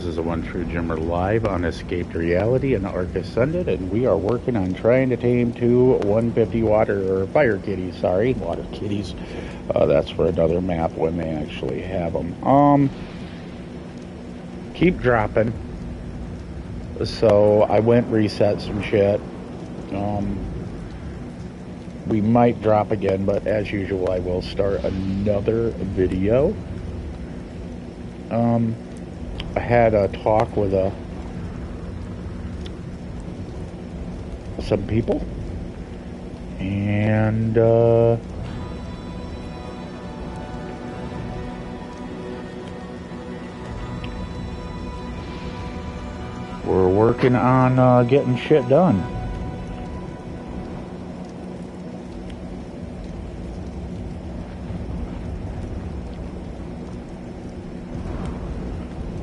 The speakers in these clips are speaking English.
This is a One True Jimmer live on Escaped Reality and Ark Ascended, and we are working on trying to tame two 150 water or fire kitties. Sorry, water kitties. That's for another map when they actually have them. Keep dropping. So I went reset some shit. We might drop again, but as usual, I will start another video. I had a talk with some people, and we're working on getting shit done.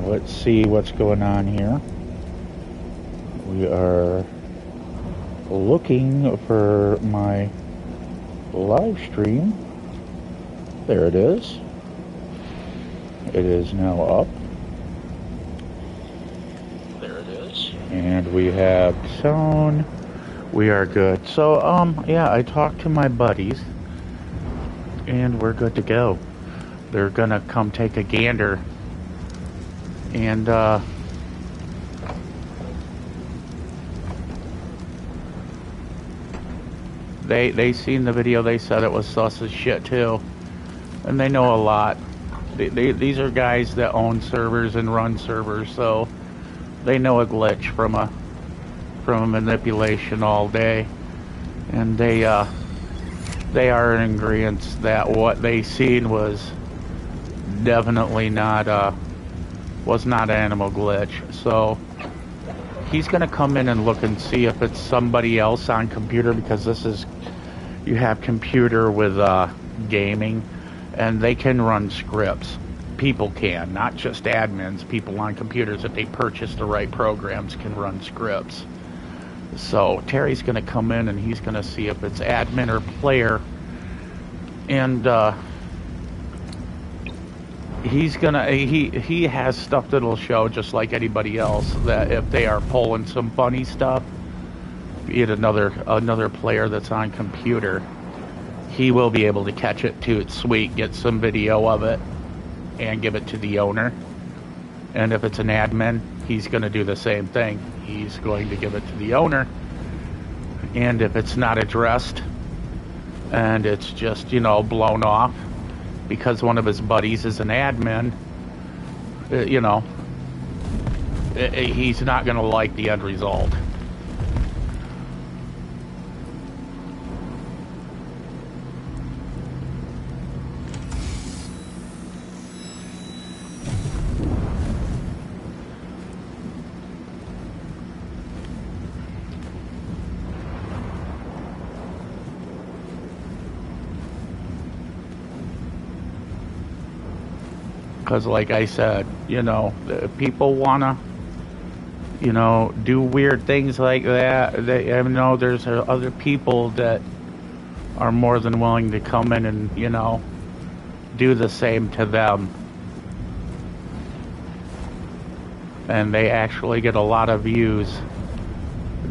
Let's see what's going on here. We are looking for my live stream. There it is. It is now up. There it is. And we have tone. We are good. So, yeah, I talked to my buddies, and we're good to go. They're gonna come take a gander. And they seen the video. They said it was sus as shit too, and they know a lot. These are guys that own servers and run servers, so they know a glitch from a manipulation all day, and they are in agreement that what they seen was definitely not was not animal glitch. So he's gonna come in and look and see if it's somebody else on computer, because this is, you have computer with gaming, and they can run scripts. People can, not just admins. People on computers, if they purchase the right programs, can run scripts. So Terry's gonna come in and he's gonna see if it's admin or player, and he has stuff that'll show, just like anybody else, that if they are pulling some funny stuff, be it another player that's on computer, he will be able to catch it to its sweet, get some video of it, and give it to the owner. And if it's an admin, he's going to do the same thing. He's going to give it to the owner. And if it's not addressed, and it's just, you know, blown off, because one of his buddies is an admin, you know, he's not going to like the end result. Because like I said, you know, people want to, you know, do weird things like that. I know there's other people that are more than willing to come in and, you know, do the same to them. And they actually get a lot of views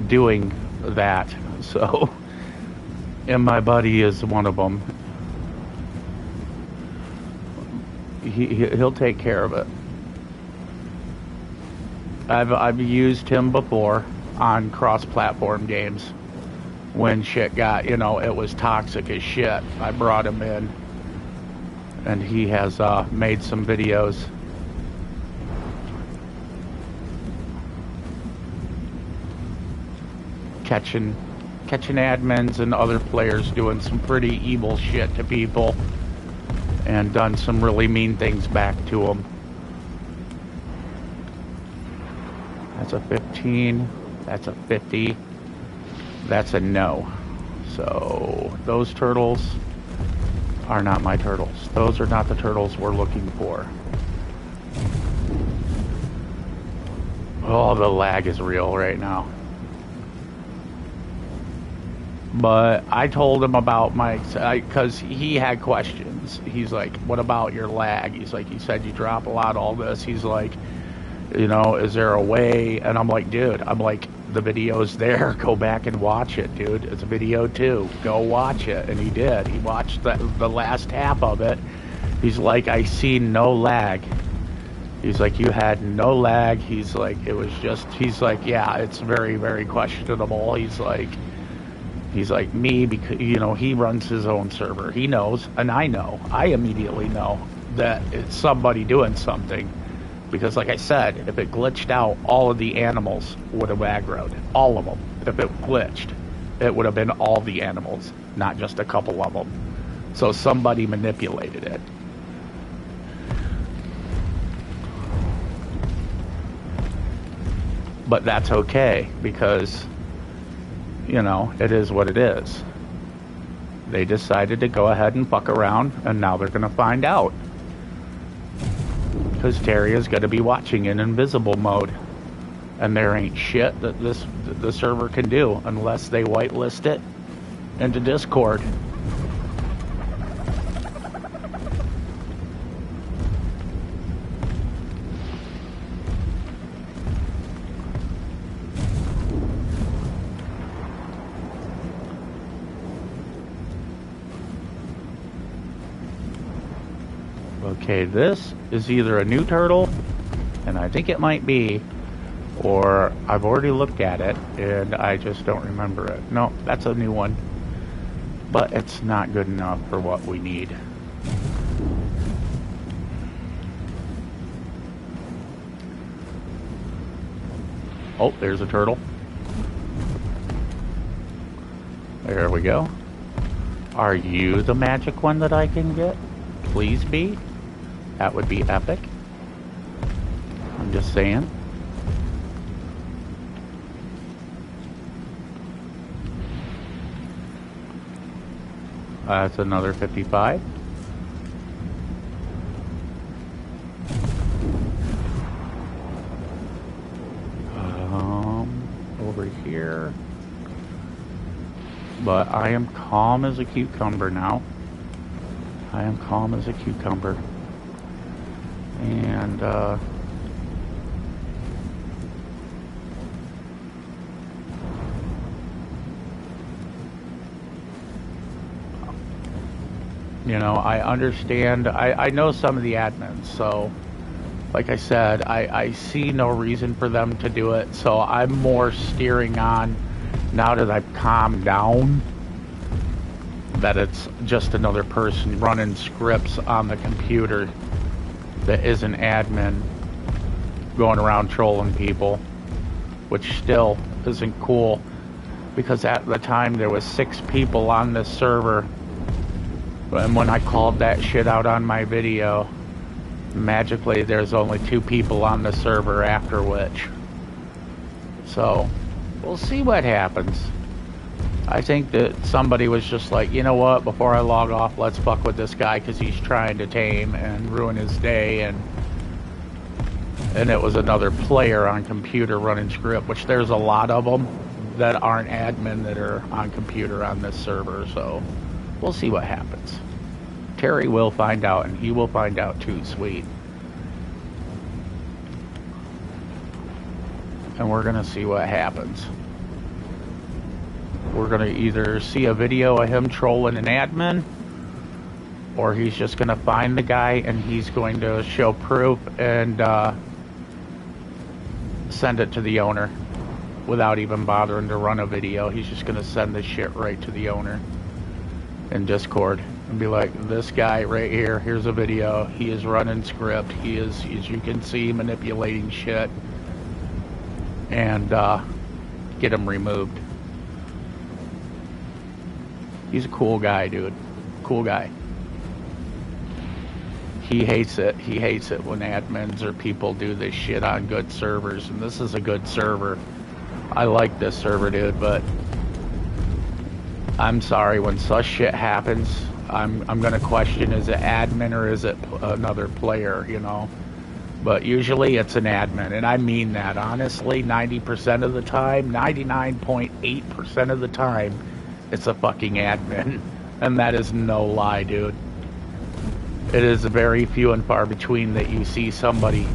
doing that. So, and my buddy is one of them. He'll take care of it. I've used him before on cross-platform games when shit got, you know, it was toxic as shit. I brought him in, and he has made some videos. Catching admins and other players doing some pretty evil shit to people, and done some really mean things back to them. That's a 15. That's a 50. That's a no. So those turtles are not my turtles. Those are not the turtles we're looking for. Oh, the lag is real right now. But I told him about my, because he had questions. He's like, what about your lag? He's like, you said you drop a lot, all this. He's like, You know, is there a way? And I'm like, dude, I'm like, the video's there. Go back and watch it, dude. It's a video too. Go watch it. And he did. He watched the last half of it. He's like, I see no lag. He's like, you had no lag. He's like, it was just, he's like, yeah, it's very, very questionable. He's like, me, because, you know, he runs his own server. He knows, and I know. I immediately know that it's somebody doing something. Because, like I said, if it glitched out, all of the animals would have aggroed. All of them. If it glitched, it would have been all the animals, not just a couple of them. So somebody manipulated it. But that's okay, because, you know, it is what it is. They decided to go ahead and fuck around, and now they're going to find out. Because Terry is going to be watching in invisible mode. And there ain't shit that the server can do unless they whitelist it into Discord. Okay, this is either a new turtle, and I think it might be, or I've already looked at it, and I just don't remember it. No, that's a new one. But it's not good enough for what we need. Oh, there's a turtle. There we go. Are you the magic one that I can get? Please be. That would be epic. I'm just saying. That's another 55. Over here. But I am calm as a cucumber now. I am calm as a cucumber. And, you know, I understand. I know some of the admins, so like I said, I see no reason for them to do it. So I'm more steering on, now that I've calmed down, that it's just another person running scripts on the computer that is an admin going around trolling people, which still isn't cool, because at the time there was 6 people on this server, and when I called that shit out on my video, magically there's only 2 people on the server after which. So we'll see what happens. I think that somebody was just like, you know what, before I log off, let's fuck with this guy because he's trying to tame and ruin his day, and it was another player on computer running script, which there's a lot of them that aren't admin that are on computer on this server, so we'll see what happens. Terry will find out, and he will find out too, sweet. And we're gonna see what happens. We're going to either see a video of him trolling an admin, or he's just going to find the guy and he's going to show proof and send it to the owner without even bothering to run a video. He's just going to send the shit right to the owner in Discord and be like, this guy right here, here's a video. He is running script. He is, as you can see, manipulating shit, and get him removed. He's a cool guy, dude. Cool guy. He hates it. He hates it when admins or people do this shit on good servers. And this is a good server. I like this server, dude, but I'm sorry, when such shit happens, I'm gonna question, is it admin or is it another player, you know? But usually it's an admin, and I mean that, honestly, 90% of the time, 99.8% of the time, it's a fucking admin, and that is no lie, dude. It is very few and far between that you see somebody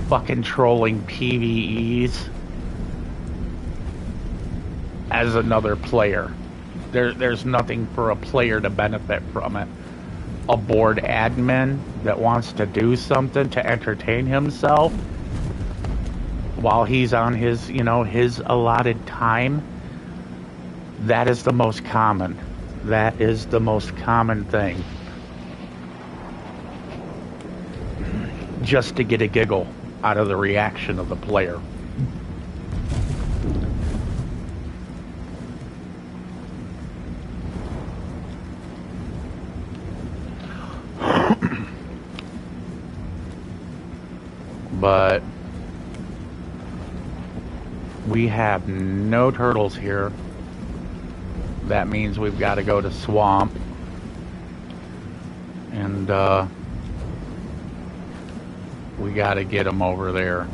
fucking trolling PvEs as another player. There's nothing for a player to benefit from it. A bored admin that wants to do something to entertain himself while he's on his, his allotted time, that is the most common. That is the most common thing. Just to get a giggle out of the reaction of the player. But we have no turtles here. That means we've got to go to swamp. And we got to get them over there.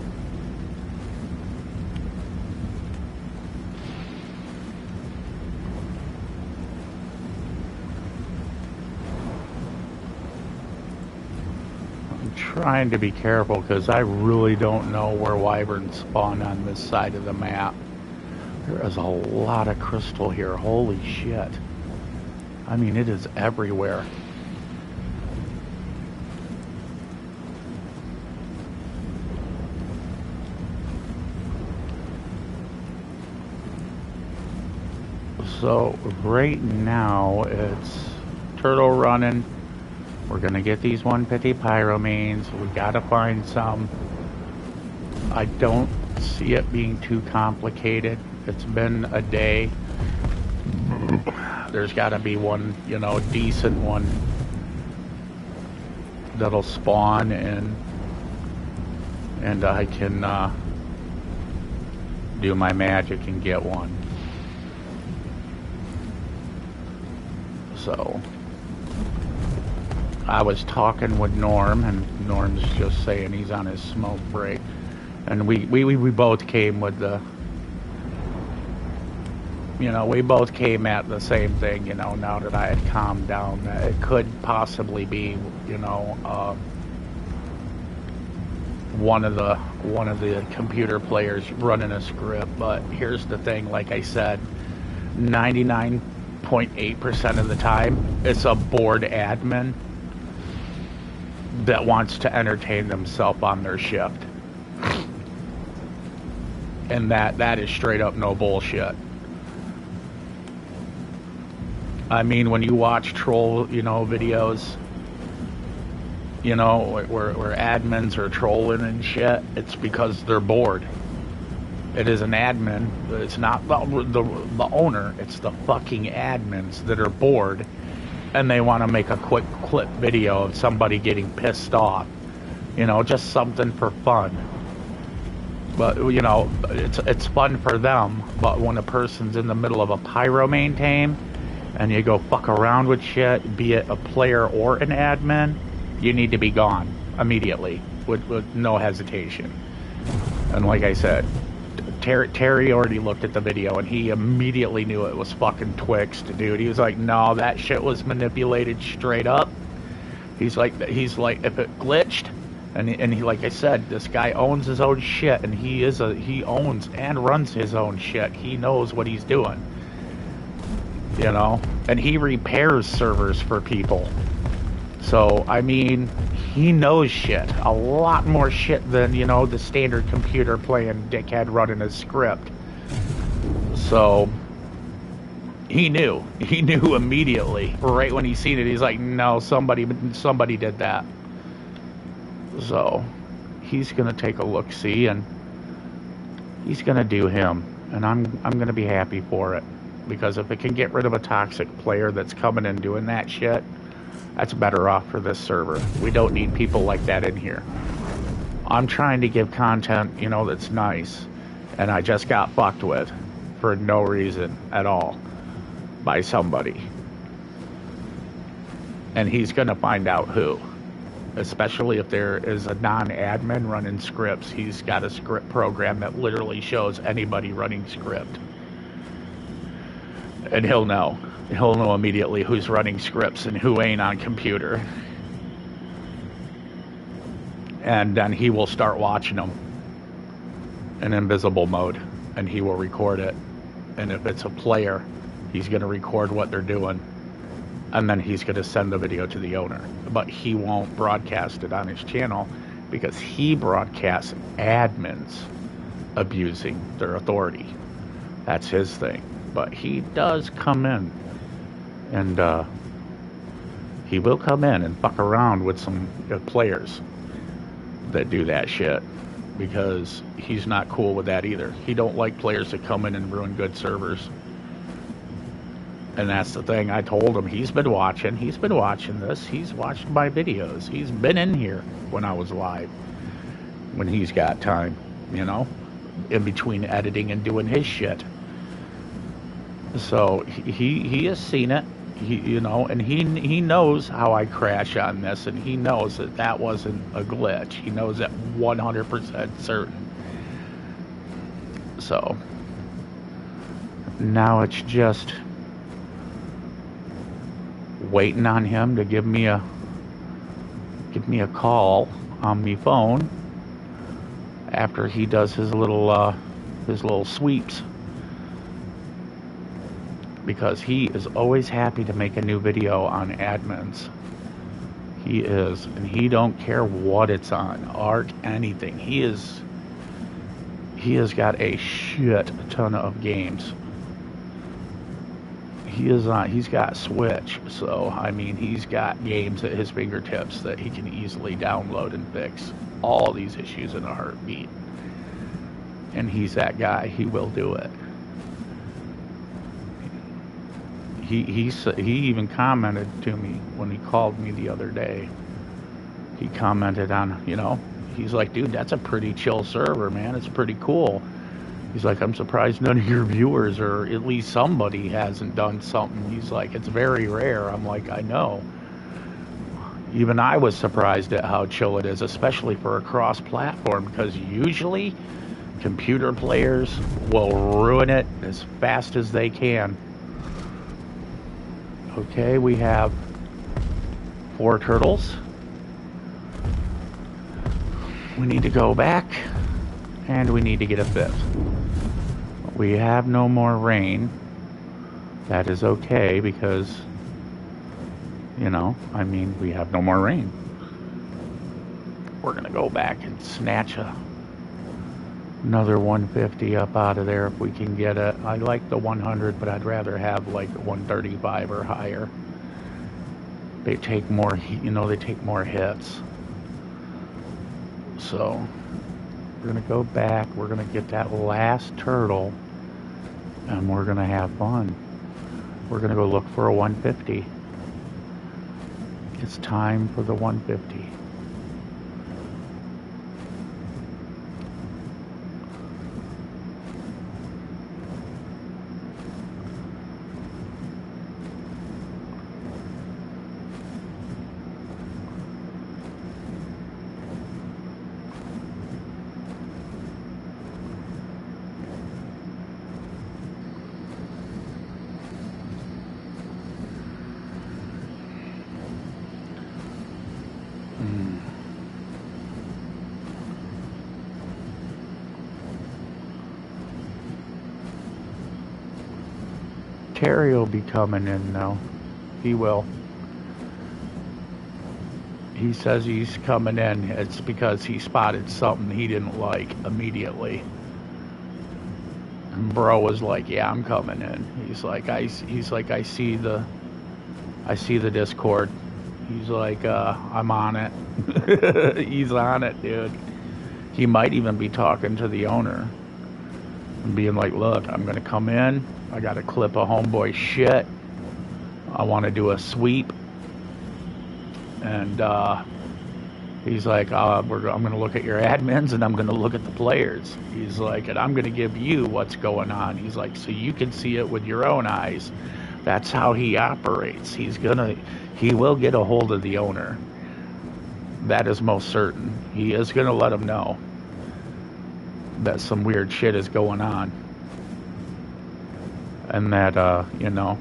Trying to be careful because I really don't know where wyverns spawn on this side of the map. There is a lot of crystal here. Holy shit. I mean, it is everywhere. So right now it's turtle running. We're gonna get these 150 pyromanes. We gotta find some. I don't see it being too complicated. It's been a day. There's gotta be one, decent one that'll spawn and I can do my magic and get one. So I was talking with Norm, and Norm's just saying he's on his smoke break. And we both came with the, we both came at the same thing, now that I had calmed down, that it could possibly be, one of the computer players running a script. But here's the thing, like I said, 99.8% of the time, it's a bored admin that wants to entertain themselves on their shift. And that is straight up no bullshit. I mean, when you watch troll, videos, where admins are trolling and shit, it's because they're bored. It is an admin. It's not the owner. It's the fucking admins that are bored. And they want to make a quick clip video of somebody getting pissed off. Just something for fun. But, it's fun for them. But when a person's in the middle of a pyromane tame, and you go fuck around with shit, be it a player or an admin, you need to be gone immediately, with no hesitation. And like I said, Terry already looked at the video and he immediately knew it was fucking Twixt, dude. He was like, no, that shit was manipulated straight up. He's like, if it glitched, and he, like I said, this guy owns his own shit, and he owns and runs his own shit. He knows what he's doing, and he repairs servers for people. So, I mean, he knows shit. A lot more shit than, the standard computer playing dickhead running a script. So, he knew. He knew immediately. Right when he seen it, he's like, no, somebody did that. So, he's going to take a look-see, and he's going to do him. And I'm going to be happy for it. Because if it can get rid of a toxic player that's coming and doing that shit, that's better off for this server. We don't need people like that in here. I'm trying to give content, that's nice. And I just got fucked with for no reason at all by somebody. And he's going to find out who. Especially if there is a non-admin running scripts. He's got a script program that literally shows anybody running script. And he'll know. He'll know immediately who's running scripts and who ain't on computer. and then he will start watching them in invisible mode, and he will record it. And if it's a player, he's going to record what they're doing, and then he's going to send the video to the owner. But he won't broadcast it on his channel because he broadcasts admins abusing their authority. That's his thing. But he does come in, and he will come in and fuck around with some players that do that shit, because he's not cool with that either. He don't like players that come in and ruin good servers. And that's the thing. I told him, he's been watching this. He's watched my videos. He's been in here when I was live, when he's got time, you know, in between editing and doing his shit. So he has seen it, you know, and he knows how I crash on this, and he knows that that wasn't a glitch. He knows that 100% certain. So now it's just waiting on him to give me a call on me phone after he does his little sweeps, because he is always happy to make a new video on admins. He is, and he don't care what it's on, Ark, anything. He has got a shit ton of games. He's got Switch, so I mean, he's got games at his fingertips that he can easily download and fix all these issues in a heartbeat. And he's that guy. He will do it. He even commented to me when he called me the other day. He commented on, you know, he's like, dude, that's a pretty chill server, man. It's pretty cool. He's like, I'm surprised none of your viewers, or at least somebody, hasn't done something. He's like, it's very rare. I'm like, I know. Even I was surprised at how chill it is, especially for a cross-platform, because usually computer players will ruin it as fast as they can. Okay, we have 4 turtles. We need to go back, and we need to get a 5th. We have no more rain. That is okay, because, you know, I mean, we have no more rain. We're gonna go back and snatch another 150 up out of there if we can get it. I like the 100, but I'd rather have like 135 or higher. They take more, you know, they take more hits. So we're gonna go back. We're gonna get that last turtle, and we're gonna have fun. We're gonna go look for a 150. It's time for the 150. Terry will be coming in now. He will. He says he's coming in. It's because he spotted something he didn't like immediately. And bro was like, "Yeah, I'm coming in." He's like, I see the Discord. He's like, I'm on it. He's on it, dude. He might even be talking to the owner and being like, "Look, I'm gonna come in. I got a clip of homeboy shit. I want to do a sweep." And he's like, I'm going to look at your admins, and I'm going to look at the players. He's like, and I'm going to give you what's going on. He's like, so you can see it with your own eyes. That's how he operates. He will get a hold of the owner. That is most certain. He is going to let him know that some weird shit is going on. And that, you know,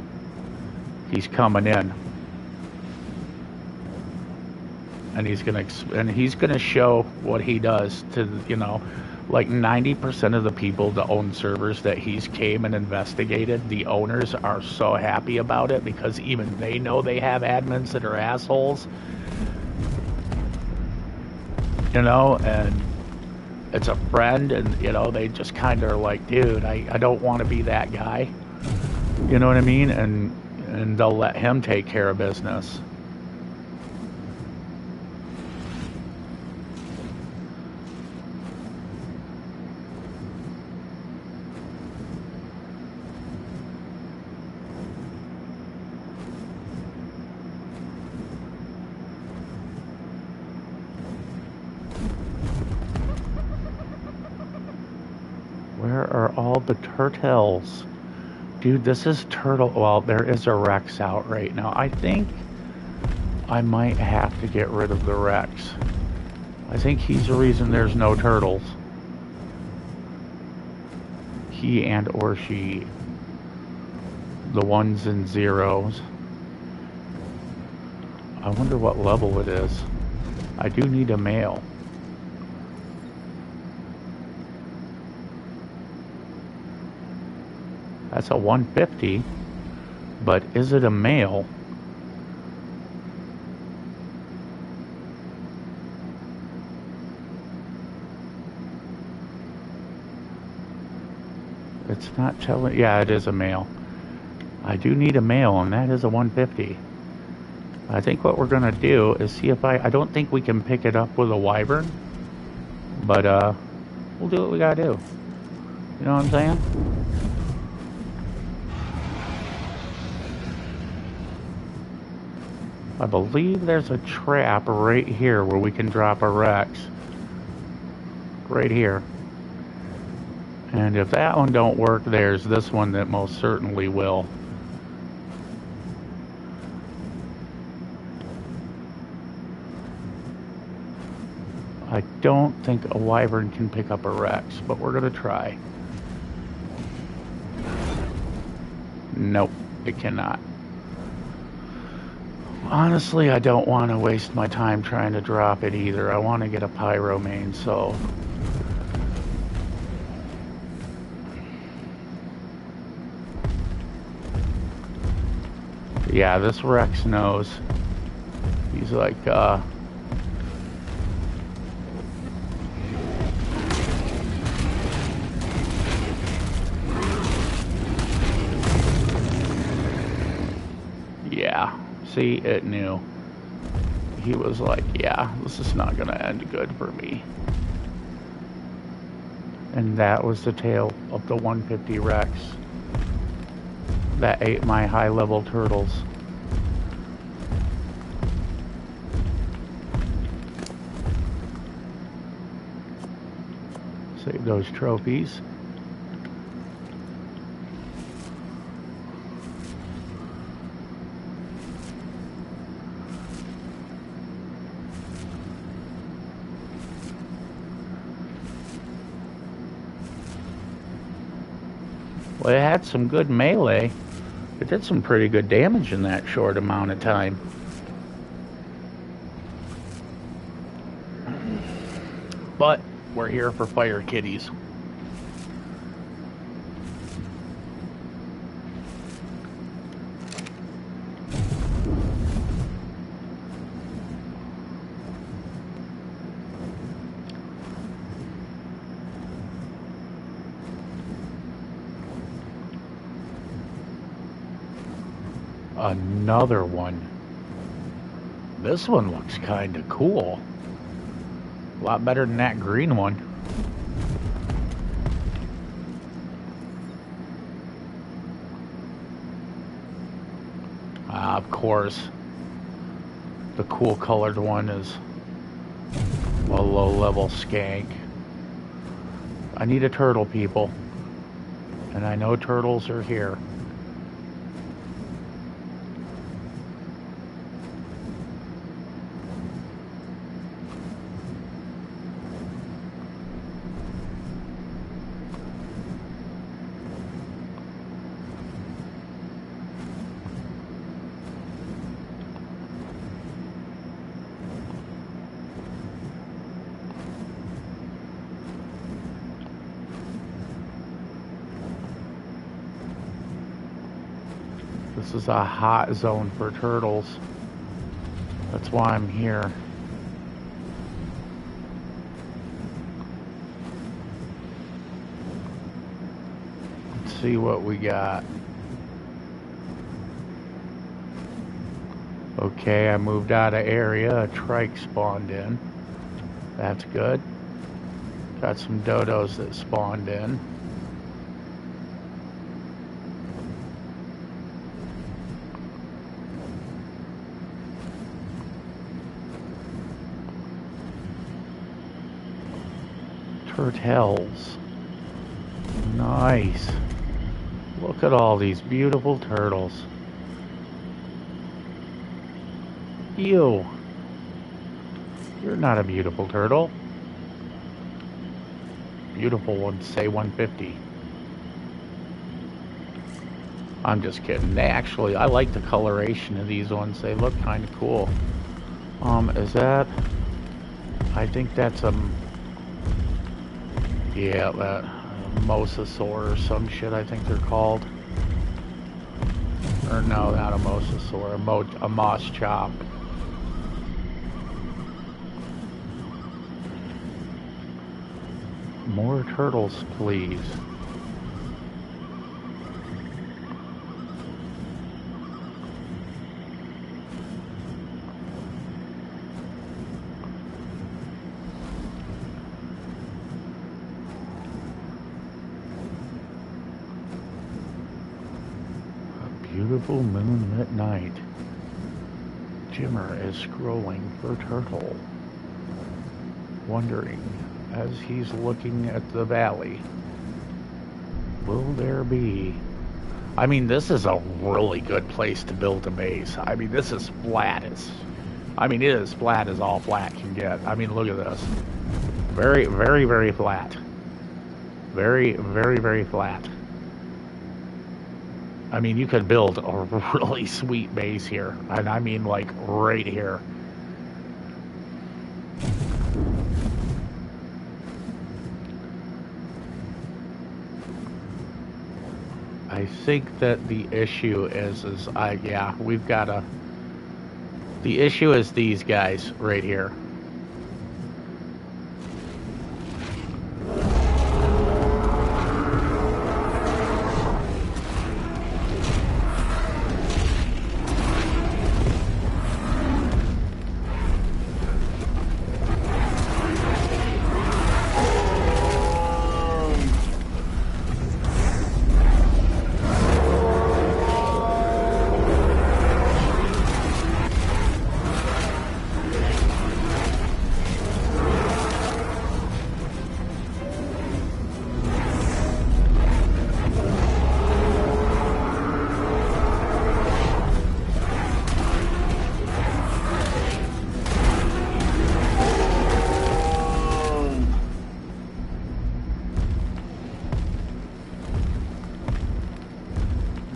he's coming in. and he's gonna show what he does to, you know, like 90% of the people that own servers that he's came and investigated, the owners are so happy about it because even they know they have admins that are assholes, you know, and it's a friend, and, you know, they just kind of are like, dude, I don't want to be that guy, you know what I mean, and they'll let him take care of business. Where are all the turtles? Dude, this is turtle. Well, there is a Rex out right now. I think I might have to get rid of the Rex. I think he's the reason there's no turtles. He and or she. The ones and zeros. I wonder what level it is. I do need a male. That's a 150, but is it a male? It's not telling. Yeah, it is a male. I do need a male, and that is a 150. I think what we're gonna do is see if I don't think we can pick it up with a wyvern, but we'll do what we gotta do. You know what I'm saying? I believe there's a trap right here where we can drop a Rex. Right here. And if that one don't work, there's this one that most certainly will. I don't think a wyvern can pick up a Rex, but we're gonna try. Nope, it cannot. Honestly, I don't want to waste my time trying to drop it either. I want to get a pyromane, so... Yeah, this Rex knows. He's like, yeah. See, it knew. He was like, yeah, this is not gonna end good for me. And that was the tail of the 150 Rex that ate my high-level turtles. Save those trophies. Well, it had some good melee. It did some pretty good damage in that short amount of time. But we're here for fire kitties. Another one. This one looks kind of cool. A lot better than that green one. Of course, the cool colored one is a low-level skank. I need a turtle, people. And I know turtles are here. This is a hot zone for turtles. That's why I'm here. Let's see what we got. Okay, I moved out of area. A trike spawned in. That's good. Got some dodos that spawned in. Turtles. Nice. Look at all these beautiful turtles. You. You're not a beautiful turtle. Beautiful ones say 150. I'm just kidding. They actually, I like the coloration of these ones. They look kind of cool. Is that? I think that's yeah, that mosasaur or some shit. I think they're called. Or no, not a mosasaur. A moss chop. More turtles, please. A beautiful moonlit night. Jimmer is scrolling for turtle, wondering as he's looking at the valley, will there be? I mean, this is a really good place to build a base. I mean, this is flat as, I mean, it is flat as all flat can get. I mean, look at this. Very, very, very flat. Very, very, very flat. I mean, you could build a really sweet base here. And I mean, like, right here. I think that the issue is yeah, we've got the issue is these guys right here.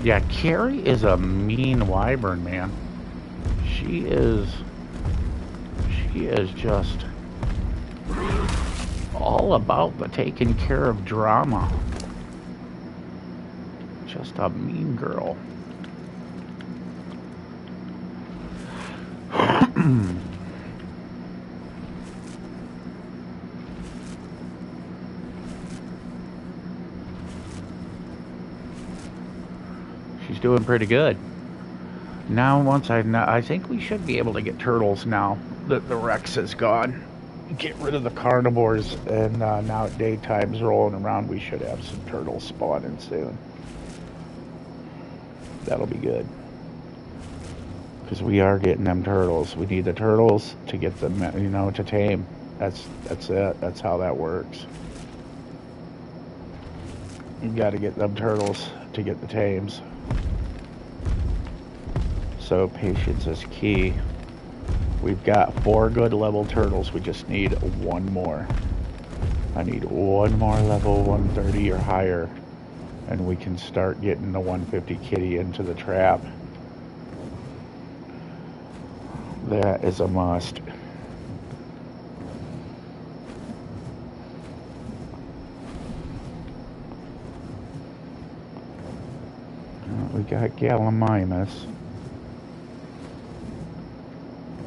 Yeah, Carrie is a mean wyvern, man. She is just all about the taking care of drama. Just a mean girl. She's doing pretty good. Now, once I think we should be able to get turtles now that the Rex is gone. Get rid of the carnivores, and now daytime's rolling around. We should have some turtles spawning soon. That'll be good. Because we are getting them turtles. We need the turtles to get them, you know, to tame. That's it. That's how that works. You got to get them turtles to get the tames. So patience is key. We've got 4 good level turtles. We just need 1 more. I need 1 more level 130 or higher, and we can start getting the 150 kitty into the trap. That is a must. We got Gallimimus.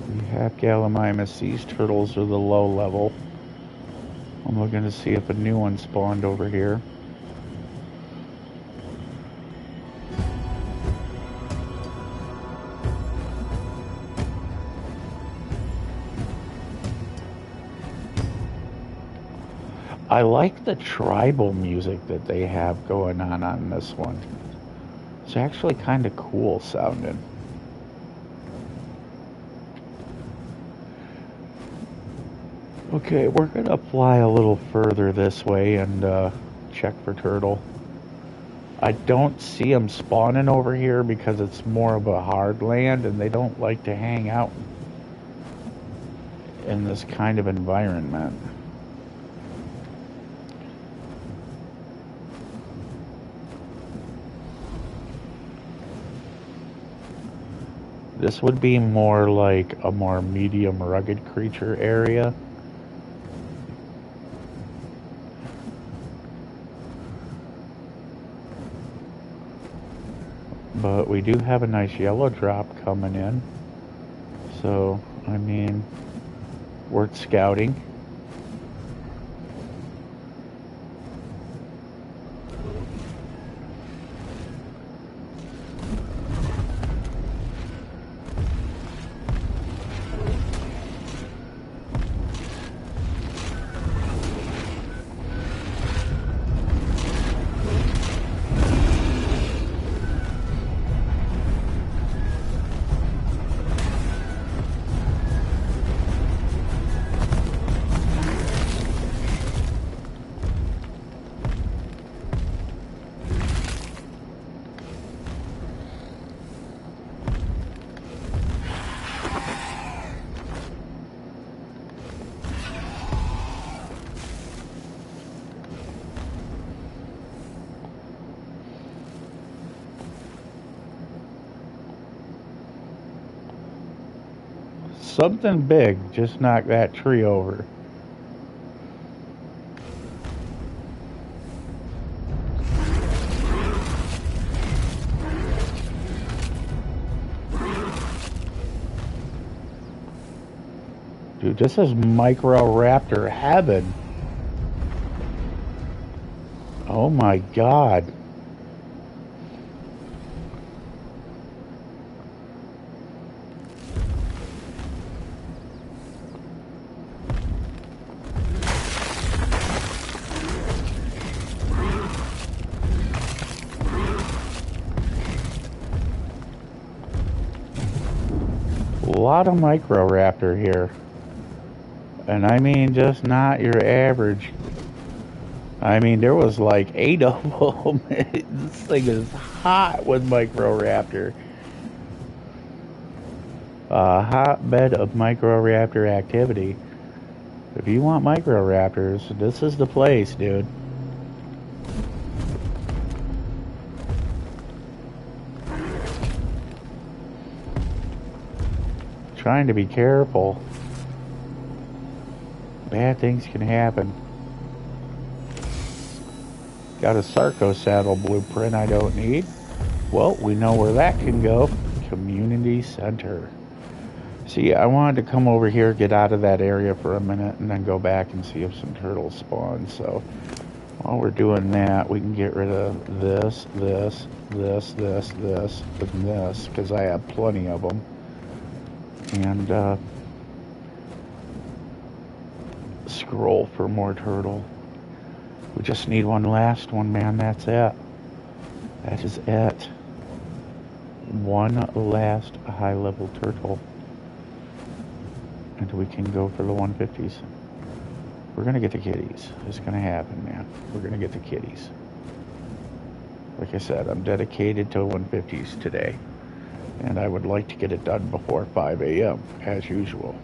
We have Gallimimus. These turtles are the low level. I'm looking to see if a new one spawned over here. I like the tribal music that they have going on this one. It's actually kind of cool sounding. Okay, we're gonna fly a little further this way and check for turtle. I don't see them spawning over here because it's more of a hard land and they don't like to hang out in this kind of environment. This would be more like a more medium rugged creature area. But we do have a nice yellow drop coming in. So, I mean, worth scouting. Something big just knocked that tree over. Dude, this is Microraptor heaven. Oh my god. A lot of Microraptor here. And I mean just not your average. I mean there was like 8 of them. This thing is hot with Microraptor. A hotbed of Microraptor activity. If you want Microraptors, this is the place, dude. Trying to be careful. Bad things can happen. Got a Sarco saddle blueprint I don't need. Well, we know where that can go. Community center. See, I wanted to come over here, get out of that area for a minute, and then go back and see if some turtles spawn. So, while we're doing that, we can get rid of this, this, this, this, this, and this, because I have plenty of them. And, scroll for more turtle. We just need one last one, man. That's it. That is it. One last high-level turtle. And we can go for the 150s. We're going to get the kitties. It's going to happen, man. We're going to get the kitties. Like I said, I'm dedicated to 150s today. And I would like to get it done before 5 a.m., as usual.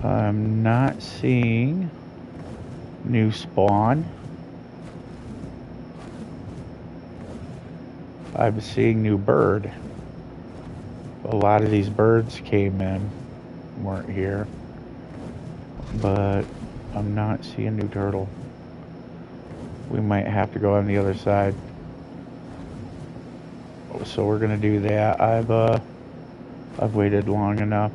I'm not seeing new spawn. I'm seeing new bird. A lot of these birds came in, weren't here, but I'm not seeing new turtle. We might have to go on the other side. So we're gonna do that. I've waited long enough.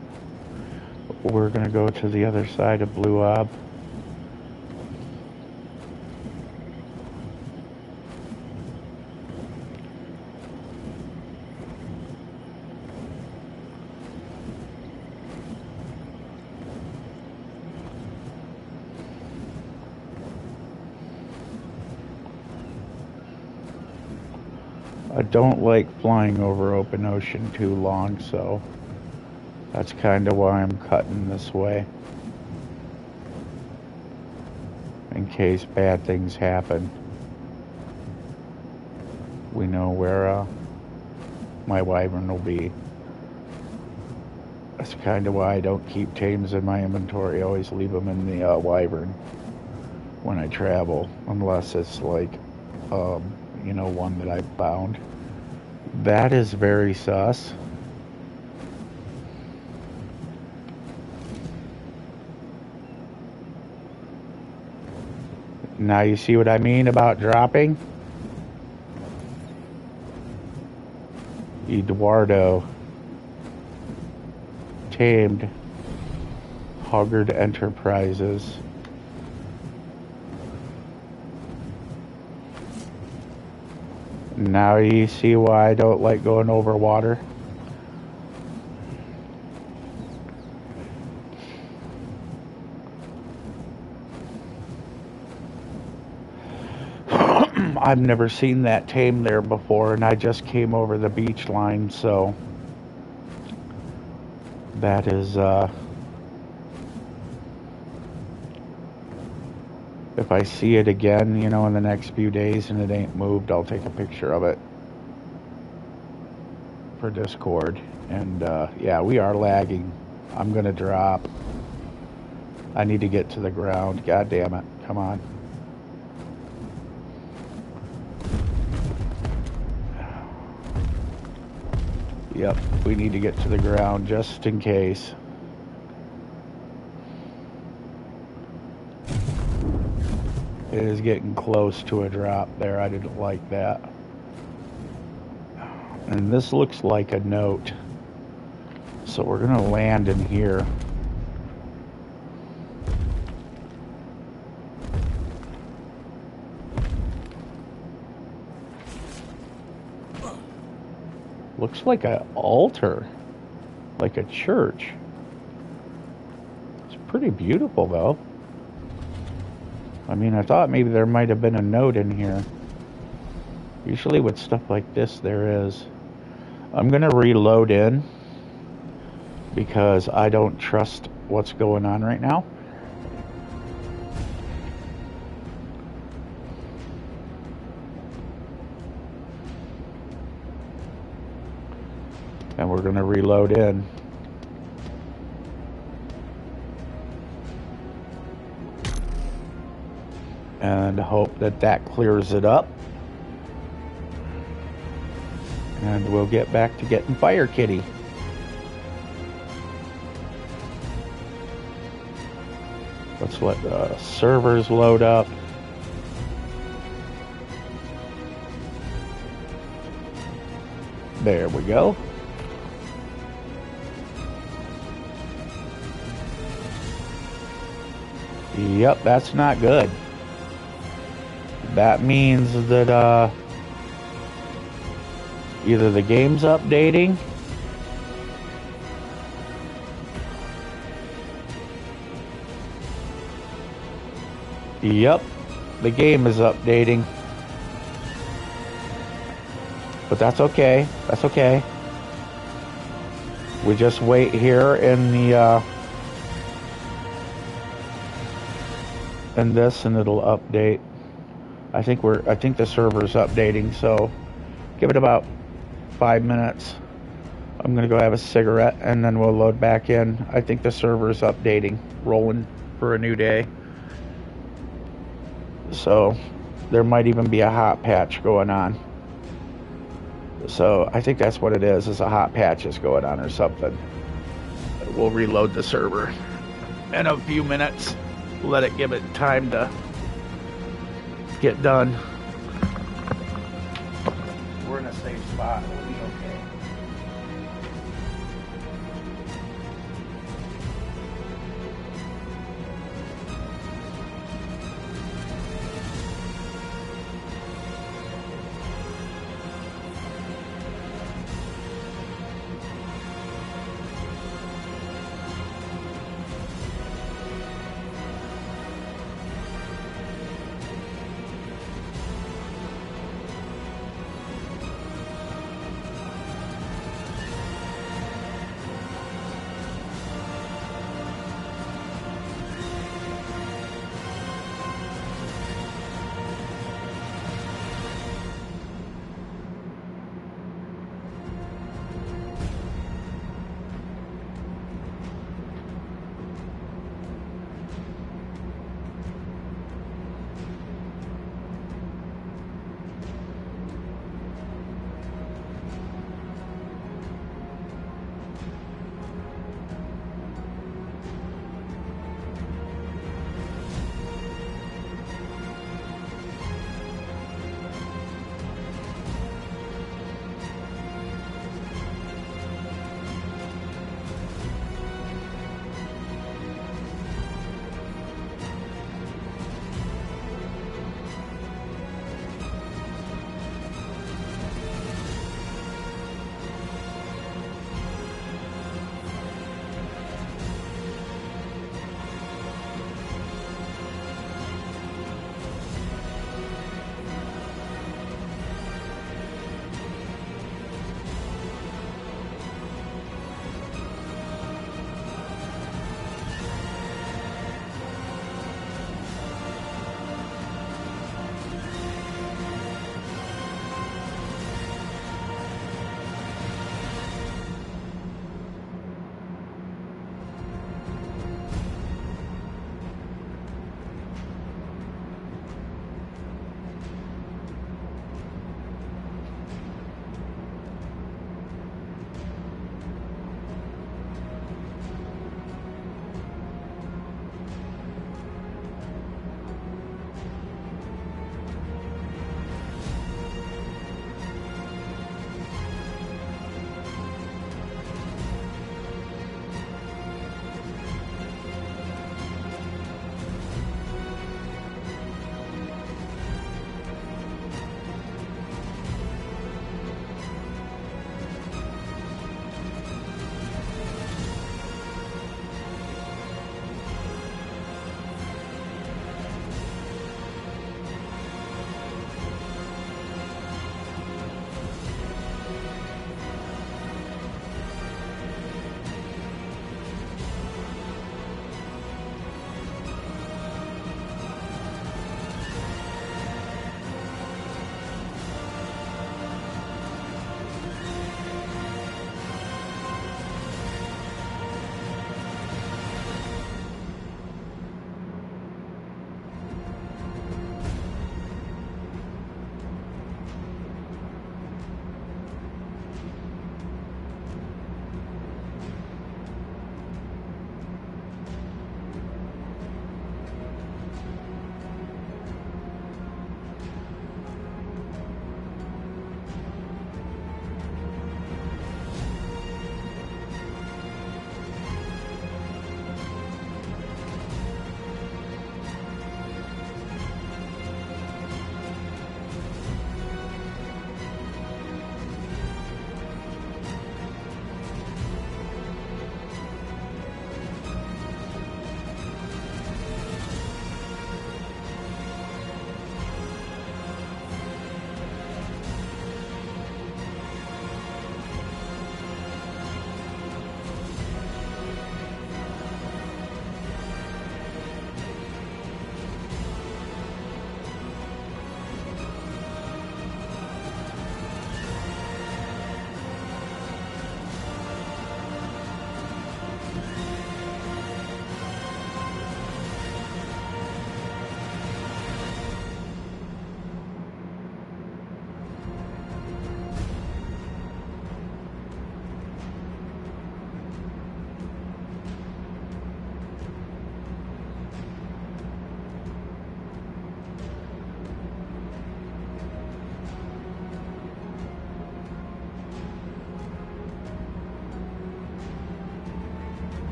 We're gonna go to the other side of Blue Ob. I don't like flying over open ocean too long, so that's kind of why I'm cutting this way. In case bad things happen. We know where my wyvern will be. That's kind of why I don't keep tames in my inventory. I always leave them in the wyvern when I travel, unless it's like, you know, one that I found. That is very sus. Now you see what I mean about dropping? Eduardo. Tamed. Huggard Enterprises. Now you see why I don't like going over water. I've never seen that tame there before, and I just came over the beach line, so that is, if I see it again, you know, in the next few days and it ain't moved, I'll take a picture of it for Discord. And, yeah, we are lagging. I'm gonna drop. I need to get to the ground. God damn it. Come on. Yep, we need to get to the ground just in case. It is getting close to a drop there. I didn't like that. And this looks like a note. So we're gonna land in here. Looks like an altar, like a church. It's pretty beautiful though. I mean, I thought maybe there might have been a note in here. Usually with stuff like this, there is. I'm gonna reload in because I don't trust what's going on right now. And we're gonna reload in. And hope that that clears it up. And we'll get back to getting Fire Kitty. Let's let the servers load up. There we go. Yep, that's not good. That means that either the game's updating Yep, the game is updating. But that's okay. That's okay. We just wait here in the in this, and it'll update. I think the server's updating, so give it about 5 minutes. I'm gonna go have a cigarette and then we'll load back in. I think the server's updating, rolling for a new day. So there might even be a hot patch going on. So I think that's what it is a hot patch is going on or something. We'll reload the server in a few minutes. Let it give it time to get done. We're in a safe spot. We'll be okay.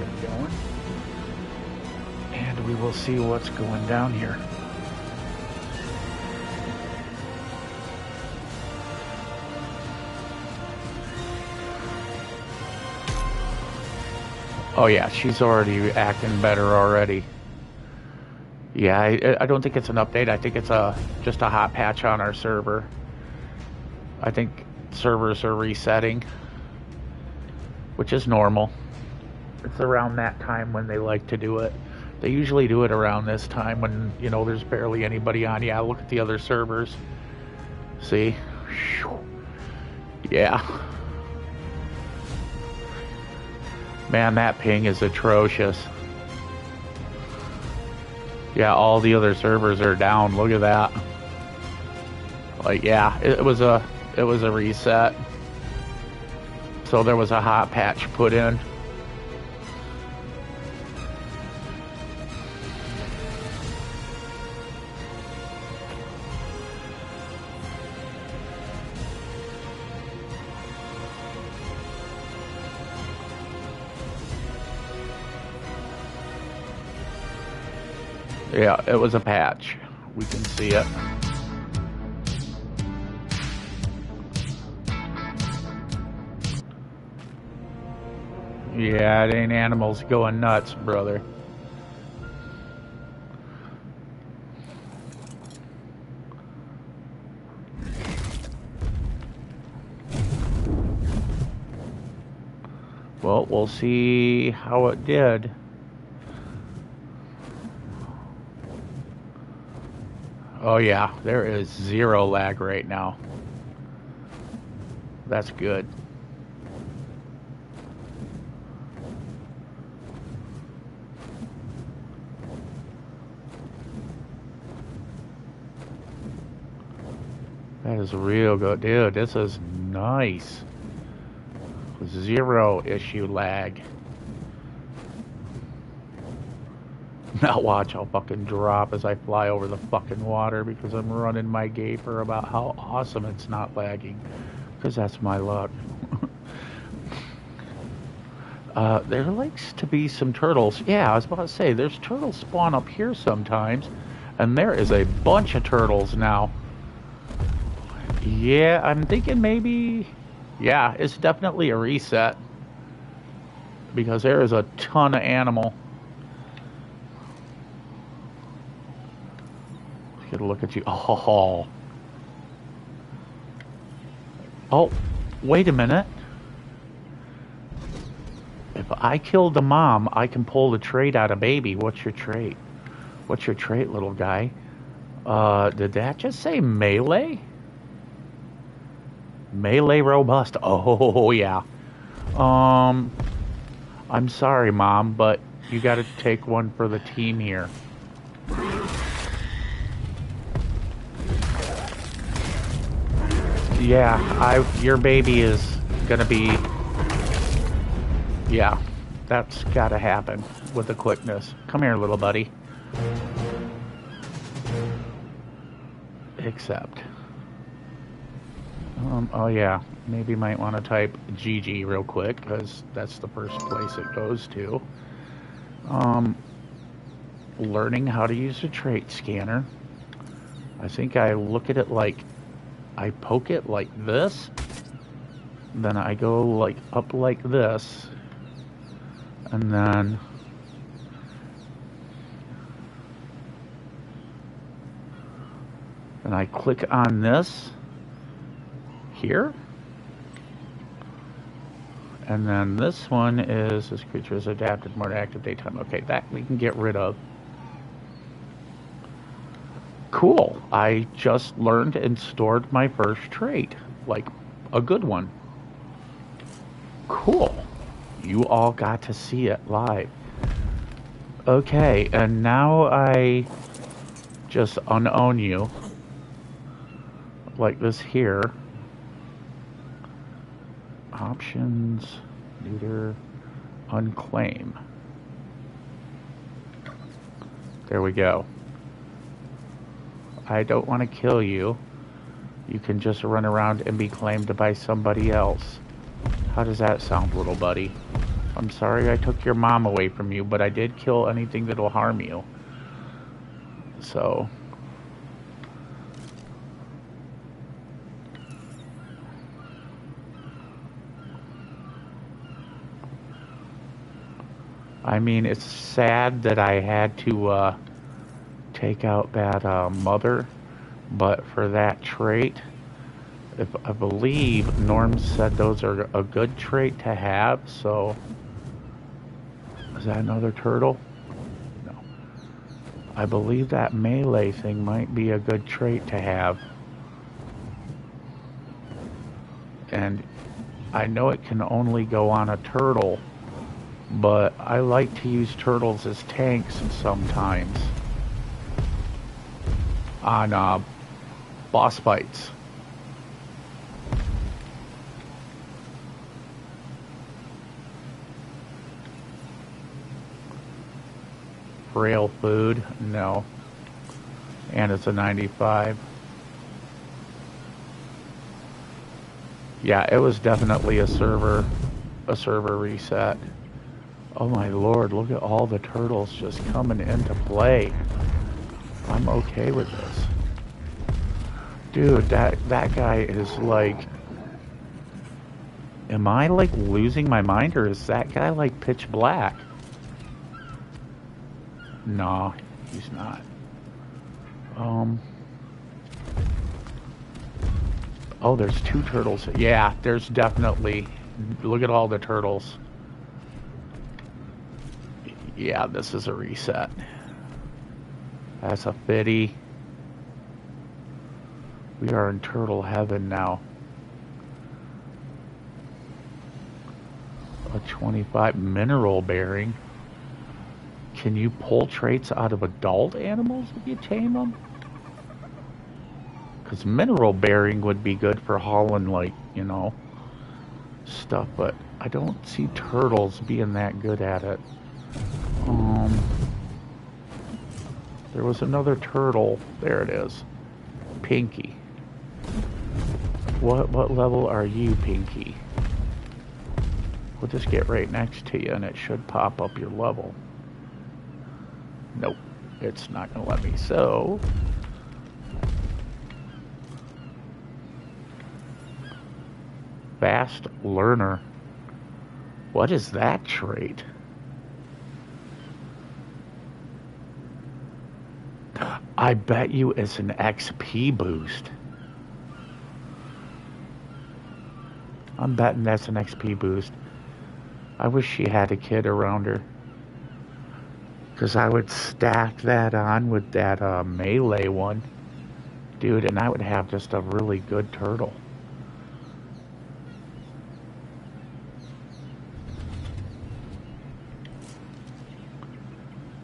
it going. And we will see what's going down here. Oh yeah, she's already acting better already. Yeah, I don't think it's an update. I think it's just a hot patch on our server. I think servers are resetting, which is normal. It's around that time when they like to do it. They usually do it around this time when, you know, there's barely anybody on. Yeah, look at the other servers. See? Yeah. Man, that ping is atrocious. Yeah, all the other servers are down. Look at that. Like, yeah, it was a reset. So there was a hot patch put in. Yeah, it was a patch. We can see it. Yeah, it ain't animals going nuts, brother. Well, we'll see how it did. Oh yeah, there is 0 lag right now. That's good. That is real good. Dude, this is nice. 0 issue lag. Now watch, I'll fucking drop as I fly over the fucking water because I'm running my gaper about how awesome it's not lagging. Because that's my luck. There likes to be some turtles. Yeah, I was about to say, there's turtles spawn up here sometimes. And there is a bunch of turtles now. Yeah, I'm thinking maybe... Yeah, it's definitely a reset. Because there is a ton of animal. Get a look at you. Oh. Oh, wait a minute. If I kill the mom, I can pull the trait out of baby. What's your trait? What's your trait, little guy? Did that just say melee? Melee robust. Oh, yeah. I'm sorry, Mom, but you gotta take one for the team here. Yeah, your baby is gonna be... Yeah, that's gotta happen with the quickness. Come here, little buddy. Accept. Oh yeah, maybe might want to type GG real quick, because that's the first place it goes to. Learning how to use a trait scanner. I think I look at it like... I poke it like this, then I go like up like this, and then I click on this here, and then this one is this creature is adapted more to active daytime. Okay, that we can get rid of. Cool. I just learned and stored my first trait. Like, a good one. Cool. You all got to see it live. Okay, and now I just unown you. Like this here. Options, neuter, unclaim. There we go. I don't want to kill you. You can just run around and be claimed by somebody else. How does that sound, little buddy? I'm sorry I took your mom away from you, but I did kill anything that'll harm you. So... I mean, it's sad that I had to take out that mother, but for that trait, if I believe Norm said those are a good trait to have, so... Is that another turtle? No. I believe that melee thing might be a good trait to have. And I know it can only go on a turtle, but I like to use turtles as tanks sometimes on boss fights. Frail food? No. And it's a 95. Yeah, it was definitely a server reset. Oh my lord, look at all the turtles just coming into play. I'm okay with this. Dude, that guy is like... Am I like losing my mind, or is that guy like pitch black? No, he's not. Oh, there's two turtles. Yeah, there's definitely... Look at all the turtles. Yeah, this is a reset. That's a 50. We are in turtle heaven now. A 25 mineral bearing. Can you pull traits out of adult animals if you tame them? Because mineral bearing would be good for hauling, like, you know, stuff, but I don't see turtles being that good at it. There was another turtle. There it is. Pinky. What level are you, Pinky? We'll just get right next to you and it should pop up your level. Nope, it's not gonna let me. So fast learner. What is that trait? I bet you it's an XP boost. I'm betting that's an XP boost. I wish she had a kid around her, because I would stack that on with that melee one. Dude, and I would have just a really good turtle.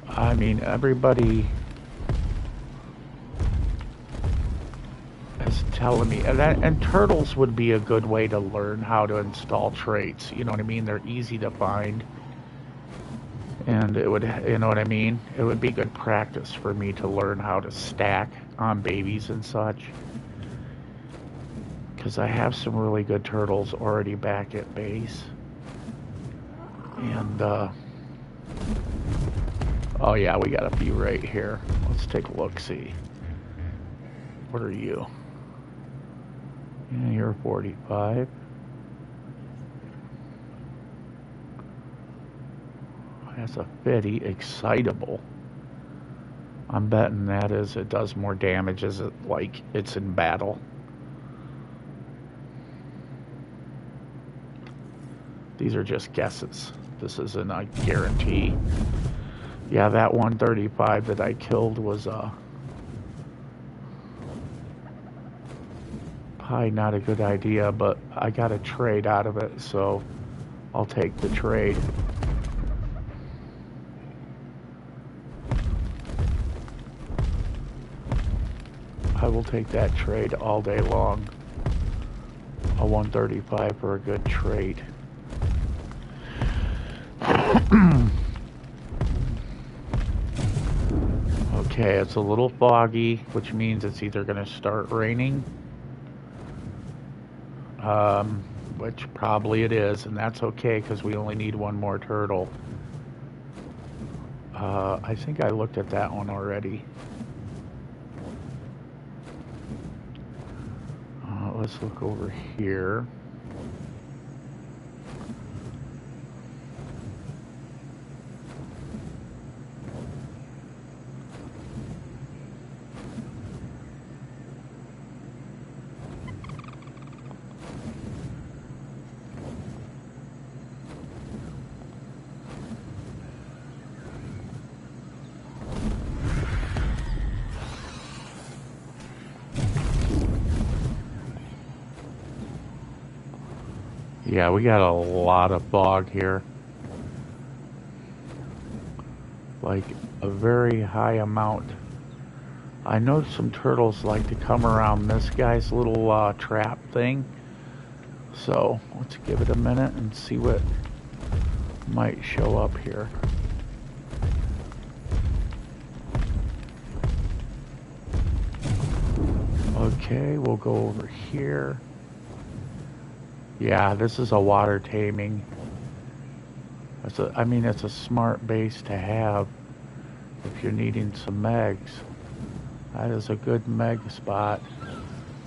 I mean, everybody is telling me, and turtles would be a good way to learn how to install traits. You know what I mean? They're easy to find. And it would, you know what I mean? It would be good practice for me to learn how to stack on babies and such. Because I have some really good turtles already back at base. And, oh yeah, we got a few right here. Let's take a look, see. What are you? Yeah, you're 45. That's a 50, excitable. I'm betting that is, it does more damage as it, like, it's in battle. These are just guesses. This isn't a guarantee. Yeah, that 135 that I killed was, probably not a good idea, but I got a trade out of it, so I'll take the trade. I will take that trade all day long. A 135 for a good trade. Okay, it's a little foggy, which means it's either going to start raining. which probably it is, and that's okay because we only need one more turtle. I think I looked at that one already. Let's look over here. Yeah, we got a lot of fog here. Like a very high amount. I know some turtles like to come around this guy's little trap thing. So let's give it a minute and see what might show up here. Okay, we'll go over here. Yeah, this is a water taming. I mean, it's a smart base to have if you're needing some megs. That is a good meg spot.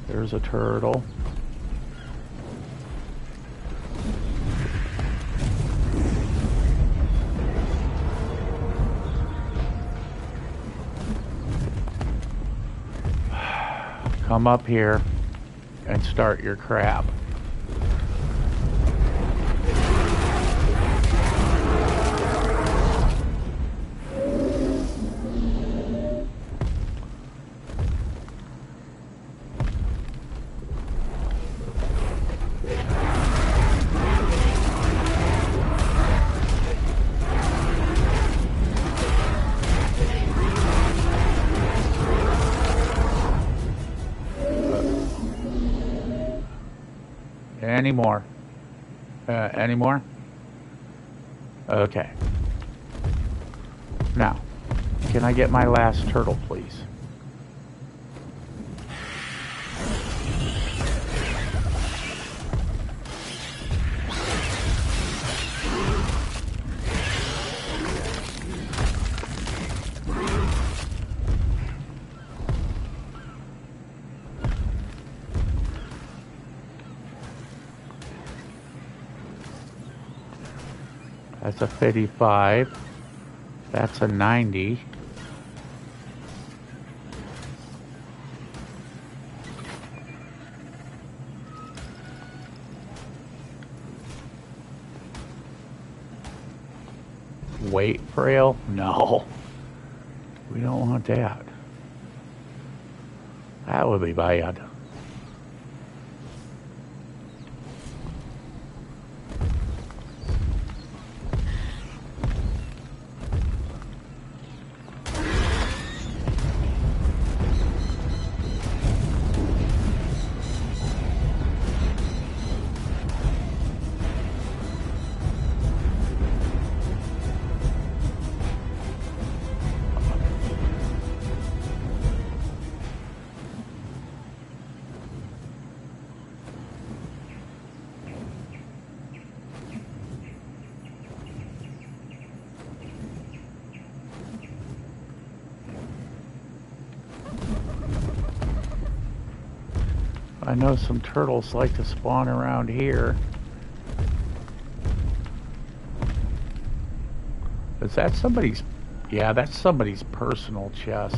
There's a turtle. Come up here and start your crab. Any more? Any more? Okay. Now, can I get my last turtle, please? That's a 55. That's a 90. Weight frail? No. We don't want that. That would be bad. I know some turtles like to spawn around here. Is that somebody's? Yeah, that's somebody's personal chest.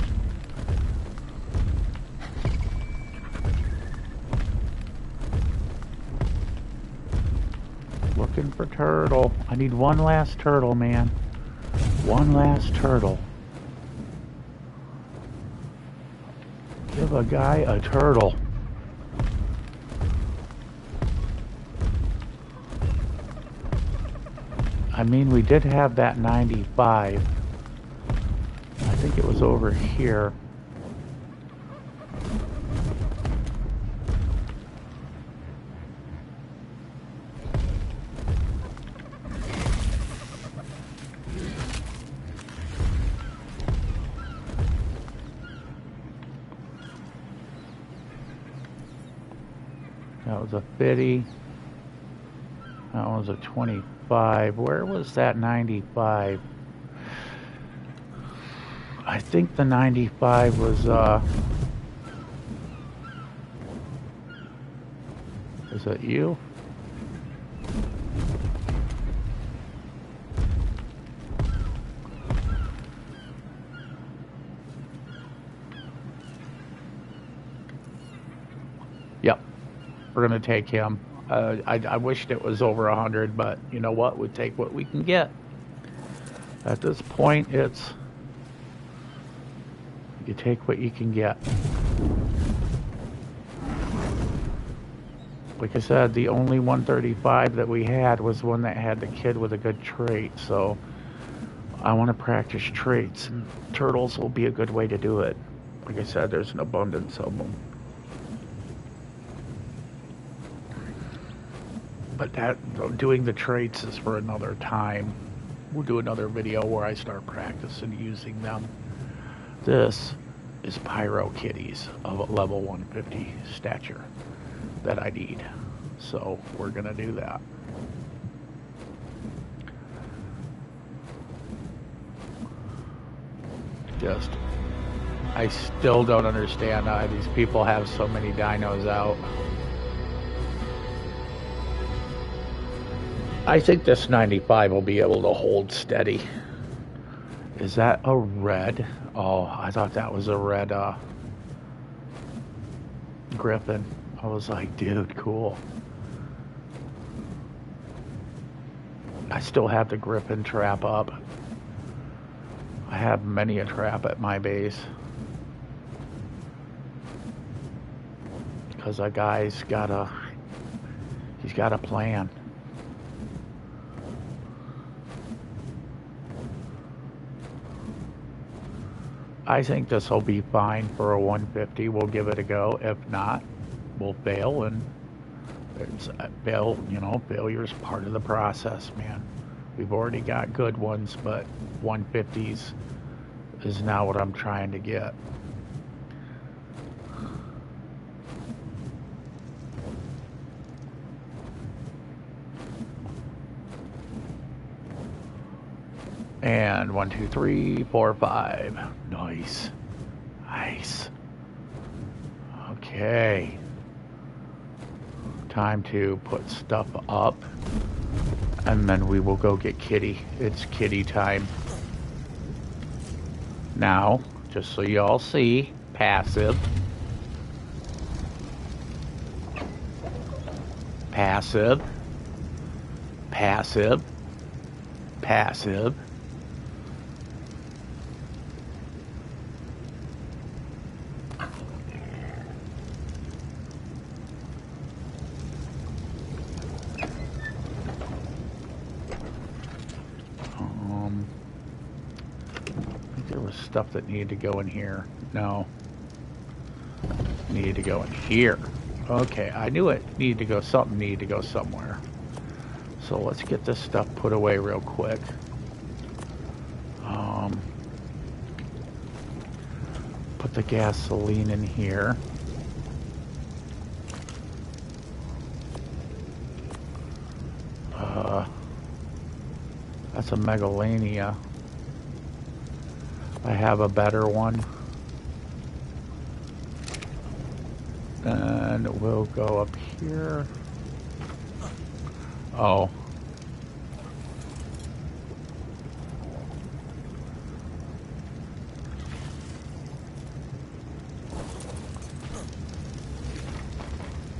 Looking for turtle. I need one last turtle, man. One last turtle. Give a guy a turtle. I mean, we did have that 95. I think it was over here. That was a 50. That was a 25. Where was that 95? I think the 95 was, is it you? Yep. We're going to take him. I wished it was over 100, but you know what? We'll take what we can get. At this point, it's you take what you can get. Like I said, the only 135 that we had was one that had the kid with a good trait, so I want to practice traits, and turtles will be a good way to do it. Like I said, there's an abundance of them. But that doing the traits is for another time. We'll do another video where I start practicing using them. This is Pyro Kitties of level 150 stature that I need. So we're gonna do that. Just, I still don't understand how these people have so many dinos out. I think this 95 will be able to hold steady. Is that a red? Oh, I thought that was a red griffin. I was like, dude, cool. I still have the griffin trap up. I have many a trap at my base. Because a guy's got a, he's got a plan. I think this will be fine for a 150. We'll give it a go. If not, we'll fail, and it's failure's part of the process, man. We've already got good ones, but 150s is now what I'm trying to get. And 1, 2, 3, 4, 5. Nice. Nice. Okay. Time to put stuff up. And then we will go get Kitty. It's Kitty time. Now, just so you all see, passive. Passive. Passive. Passive. Stuff that needed to go in here. No. Needed to go in here. Okay, I knew it needed to go, something needed to go somewhere. So let's get this stuff put away real quick. Put the gasoline in here. That's a Megalania. I have a better one. And we'll go up here. Oh.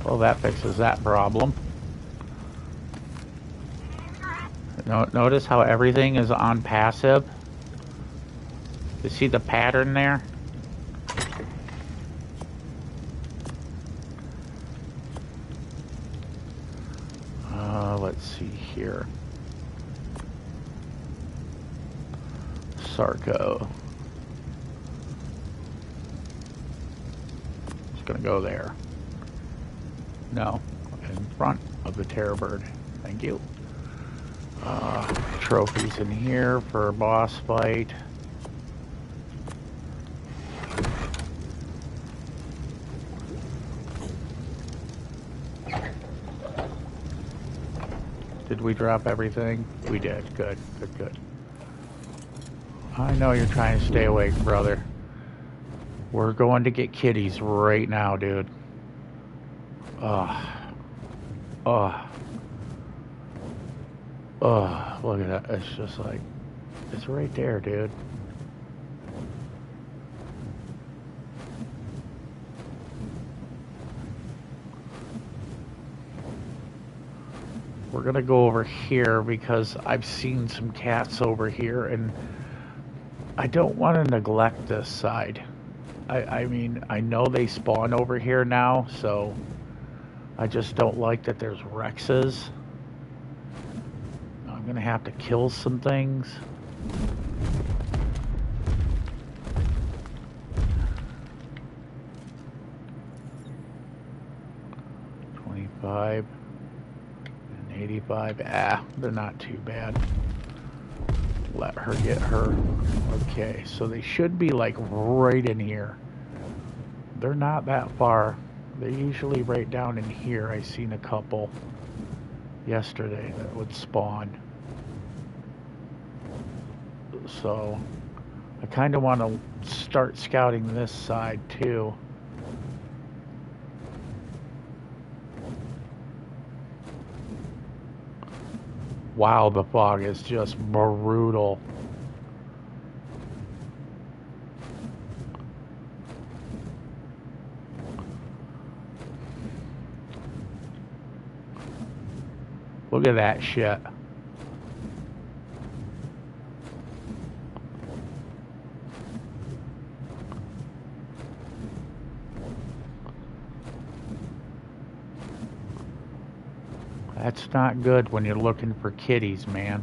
Well, that fixes that problem. Notice how everything is on passive? You see the pattern there? Let's see here. Sarco. It's gonna go there. No, in front of the terror bird. Thank you. Trophies in here for a boss fight. Did we drop everything? We did. Good, good, good. I know you're trying to stay awake, brother. We're going to get kitties right now, dude. Ugh. Ugh. Ugh. Look at that. It's just like, it's right there, dude. We're gonna go over here because I've seen some cats over here and I don't want to neglect this side. I mean, I know they spawn over here now, so I just don't like that there's Rexes. I'm gonna have to kill some things. $25 and $85. Ah, they're not too bad. Let her get her. Okay, so they should be like right in here. They're not that far. They're usually right down in here. I seen a couple yesterday that would spawn. So I kind of want to start scouting this side too. Wow, the fog is just brutal. Look at that shit. That's not good when you're looking for kitties, man.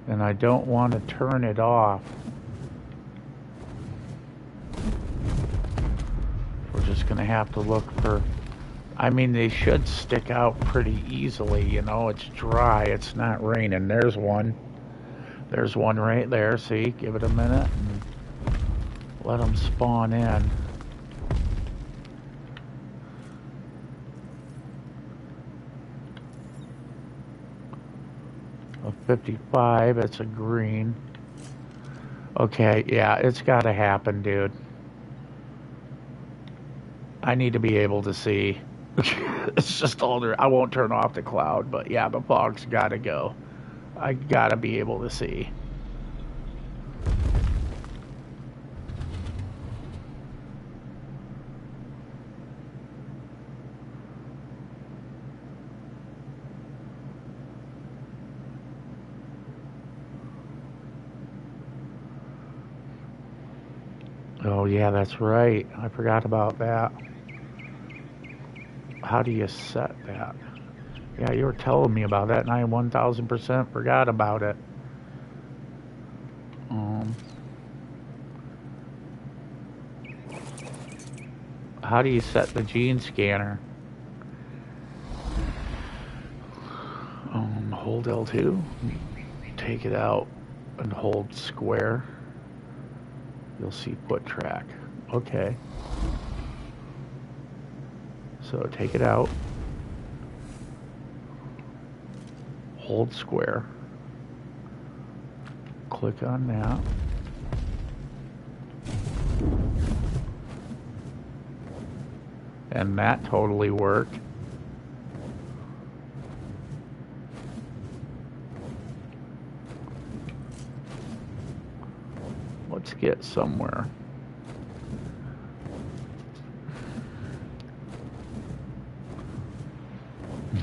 And I don't want to turn it off. We're just going to have to look for... I mean, they should stick out pretty easily, you know. It's dry. It's not raining. There's one. There's one right there. See? Give it a minute and let them spawn in. A 55. It's a green. Okay, yeah, it's got to happen, dude. I need to be able to see. It's just older. I won't turn off the cloud, but yeah, the fog's got to go. I gotta be able to see. Oh yeah, that's right. I forgot about that. How do you set that? Yeah, you were telling me about that, and I 1000% forgot about it. How do you set the gene scanner? Hold L2, take it out, and hold square. You'll see foot track. Okay. So take it out. Hold square. Click on that. And that totally worked. Let's get somewhere.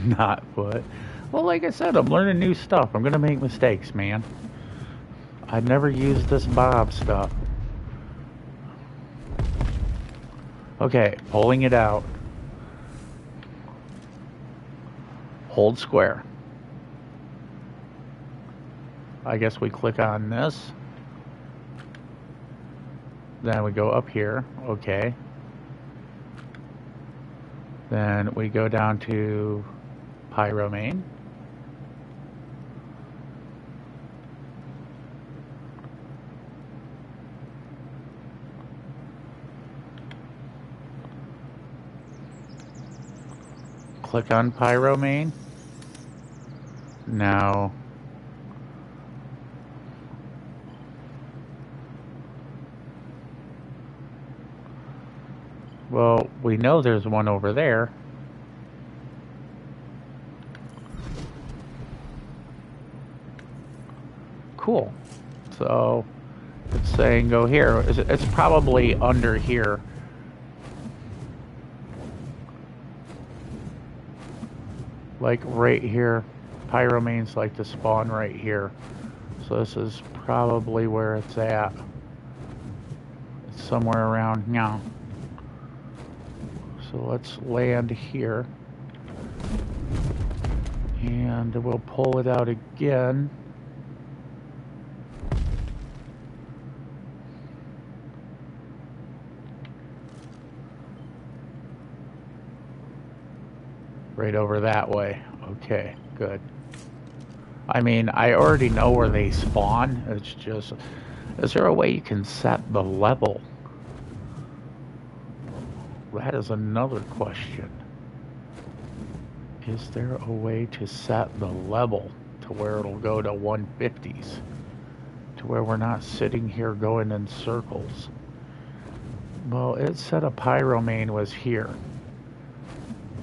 Not foot. Well, like I said, I'm learning new stuff. I'm gonna make mistakes, man. I've never used this Bob stuff. Okay, pulling it out. Hold square. I guess we click on this. Then we go up here. Okay. Then we go down to pyromane. Click on pyromane. Now, well, we know there's one over there. Cool. So it's saying go here. It's probably under here. Like right here. Pyromanes like to spawn right here. So this is probably where it's at. It's somewhere around now. So let's land here. And we'll pull it out again. Right over that way. Okay, good. I mean, I already know where they spawn. It's just, is there a way you can set the level? That is another question. Is there a way to set the level to where it'll go to 150s? To where we're not sitting here going in circles? Well, it said a pyromane was here.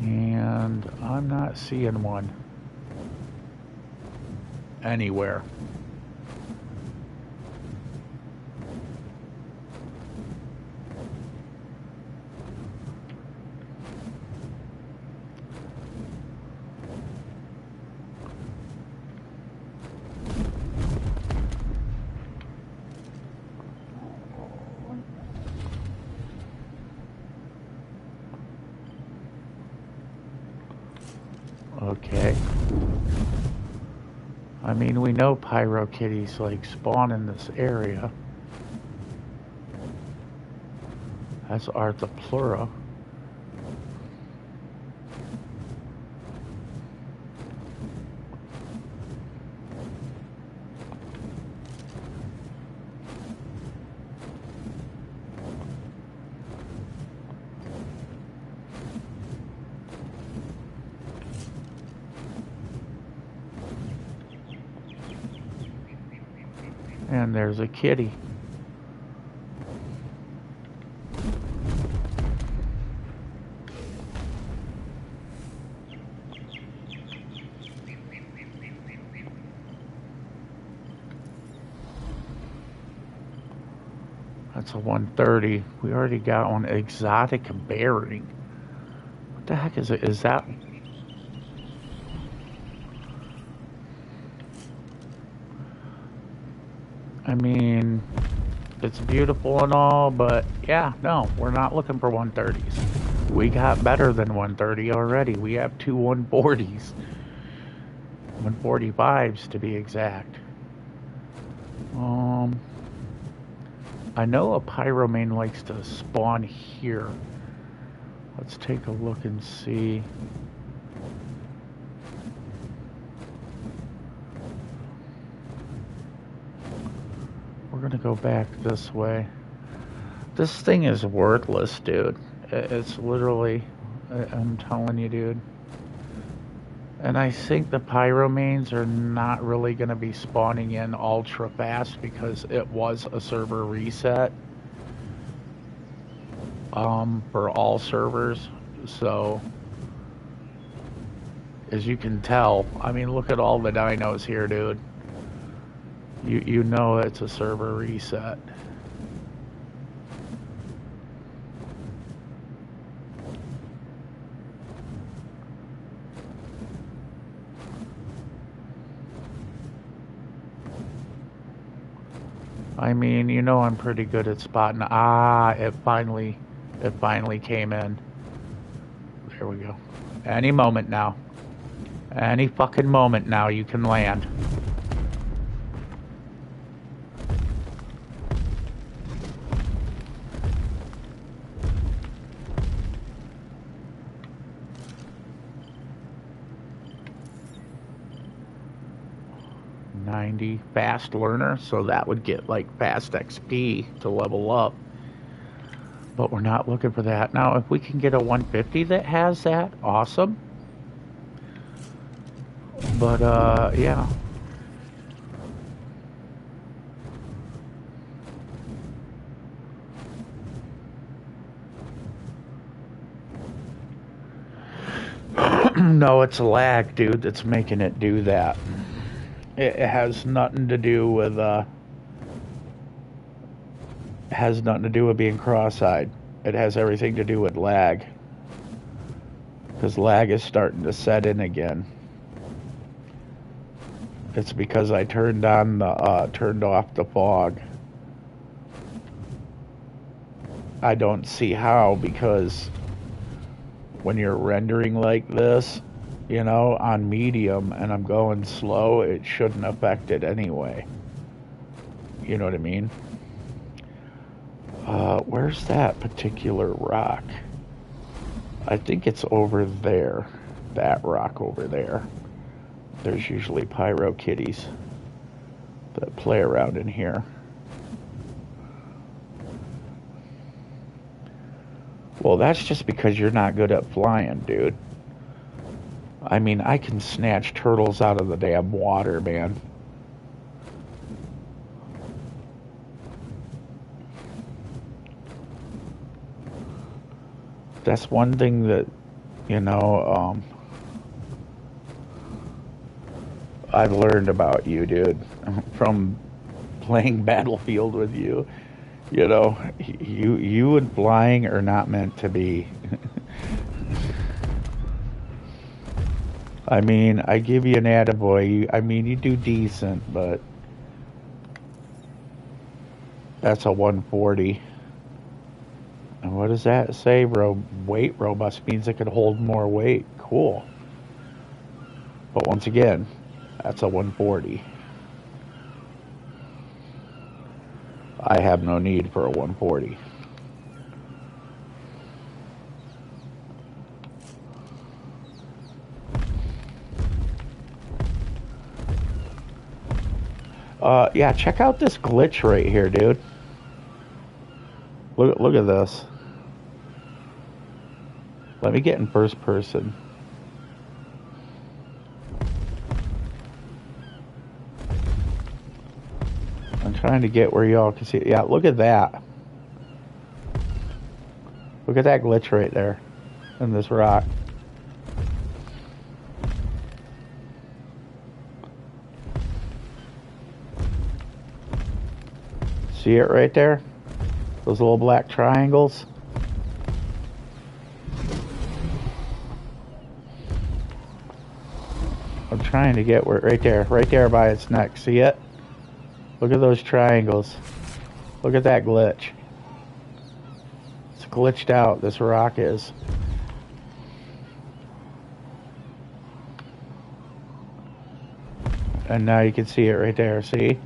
And I'm not seeing one anywhere. Okay. I mean, we know pyro kitties like spawn in this area. That's Arthropleura. And there's a kitty. That's a 130. We already got one. Exotic bearing. What the heck is it? Is that... I mean, it's beautiful and all, but yeah, no, we're not looking for 130s. We got better than 130 already. We have two 140s. 145s to be exact. I know a pyromane likes to spawn here. Let's take a look and see. We're gonna go back this way. This thing is worthless, dude. It's literally, I'm telling you, dude. And I think the pyromanes are not really gonna be spawning in ultra fast because it was a server reset. For all servers. So, as you can tell, I mean, look at all the dinos here, dude. You know it's a server reset. I mean, you know I'm pretty good at spotting. Ah, it finally came in. There we go. Any moment now. Any fucking moment now you can land. Fast learner, so that would get like fast XP to level up, but we're not looking for that. Now if we can get a 150 that has that, awesome. But, yeah. No, it's lag, dude, that's making it do that. It has nothing to do with, has nothing to do with being cross-eyed. It has everything to do with lag. Because lag is starting to set in again. It's because I turned off the fog. I don't see how, because when you're rendering like this, you know, on medium and I'm going slow, it shouldn't affect it anyway. You know what I mean? Where's that particular rock? I think it's over there. That rock over there. There's usually pyro kitties that play around in here. Well, that's just because you're not good at flying, dude. I mean, I can snatch turtles out of the damn water, man. That's one thing that, you know, I've learned about you, dude, from playing Battlefield with you. You know, you and flying are not meant to be. I mean, I give you an attaboy. I mean, you do decent, but that's a 140. And what does that say? Weight robust means it could hold more weight. Cool. But once again, that's a 140. I have no need for a 140. Yeah, check out this glitch right here, dude. Look at this. Let me get in first person. I'm trying to get where y'all can see it. Yeah, look at that. Look at that glitch right there in this rock. See it right there? Those little black triangles? I'm trying to get where, right there by its neck. See it? Look at those triangles. Look at that glitch. It's glitched out, this rock is. And now you can see it right there, see?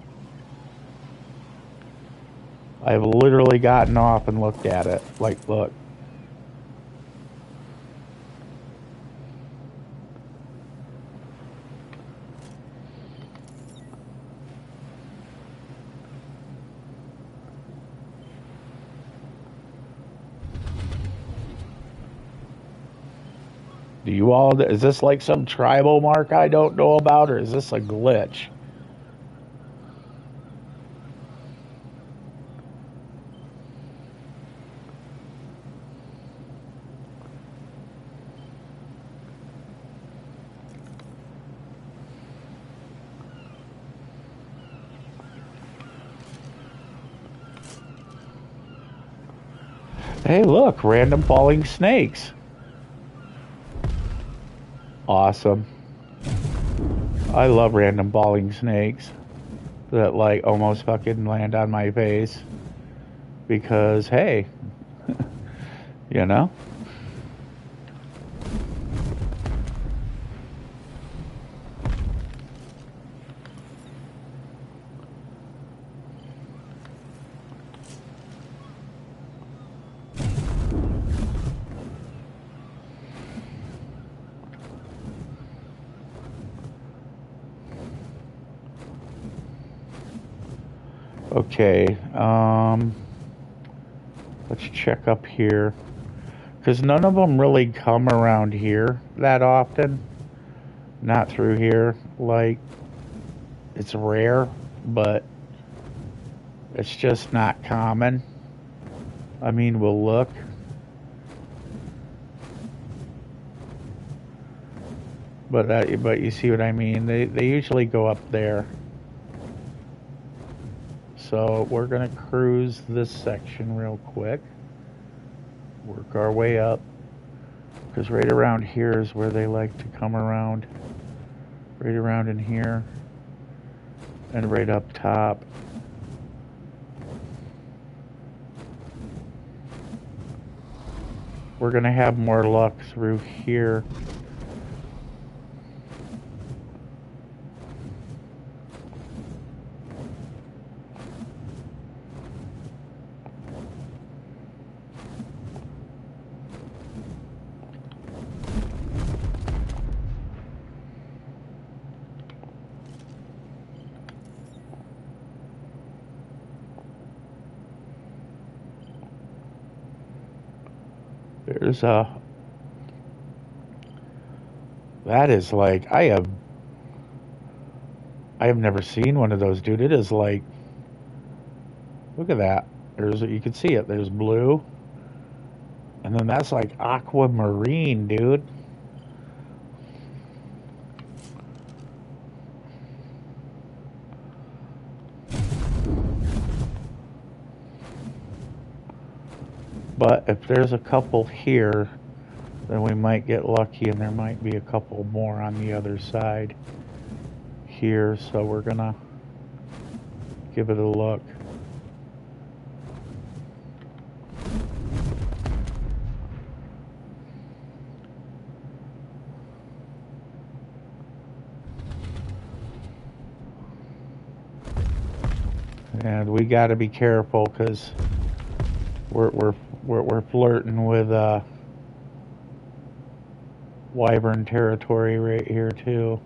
I've literally gotten off and looked at it. Like, look. Do you all, is this like some tribal mark I don't know about, or is this a glitch? Hey, look, random falling snakes. Awesome. I love random falling snakes that like almost fucking land on my face because, hey, you know? Okay, let's check up here, because none of them really come around here that often. Not through here. Like, it's rare, but it's just not common. I mean, we'll look. But you see what I mean? They usually go up there. So we're gonna cruise this section real quick. Work our way up. Because right around here is where they like to come around. Right around in here. And right up top. We're gonna have more luck through here. There's a... That is like... I have never seen one of those, dude. It is like... Look at that. You can see it. There's blue. And then that's like aquamarine, dude. But if there's a couple here, then we might get lucky and there might be a couple more on the other side here. So we're gonna give it a look. And we got to be careful because we're flirting with wyvern territory right here too.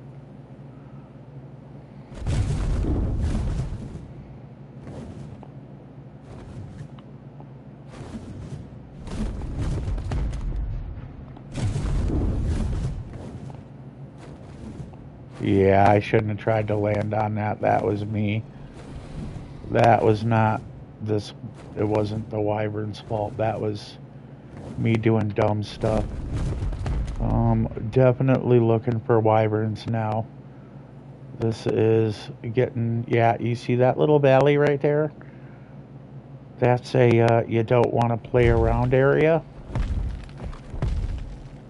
Yeah, I shouldn't have tried to land on that. That was me. That was not this. It wasn't the wyvern's fault. That was me doing dumb stuff. Definitely looking for wyverns now. This is getting... Yeah, you see that little valley right there? That's a you don't want to play around area,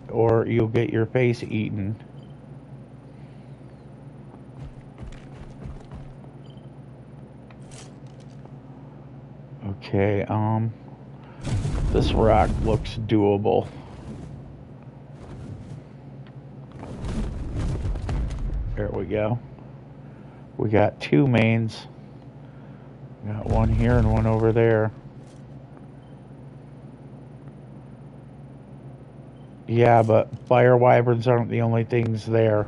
or you'll get your face eaten. Okay, this rock looks doable. There we go. We got two mains. Got one here and one over there. Yeah, but fire wyverns aren't the only things there.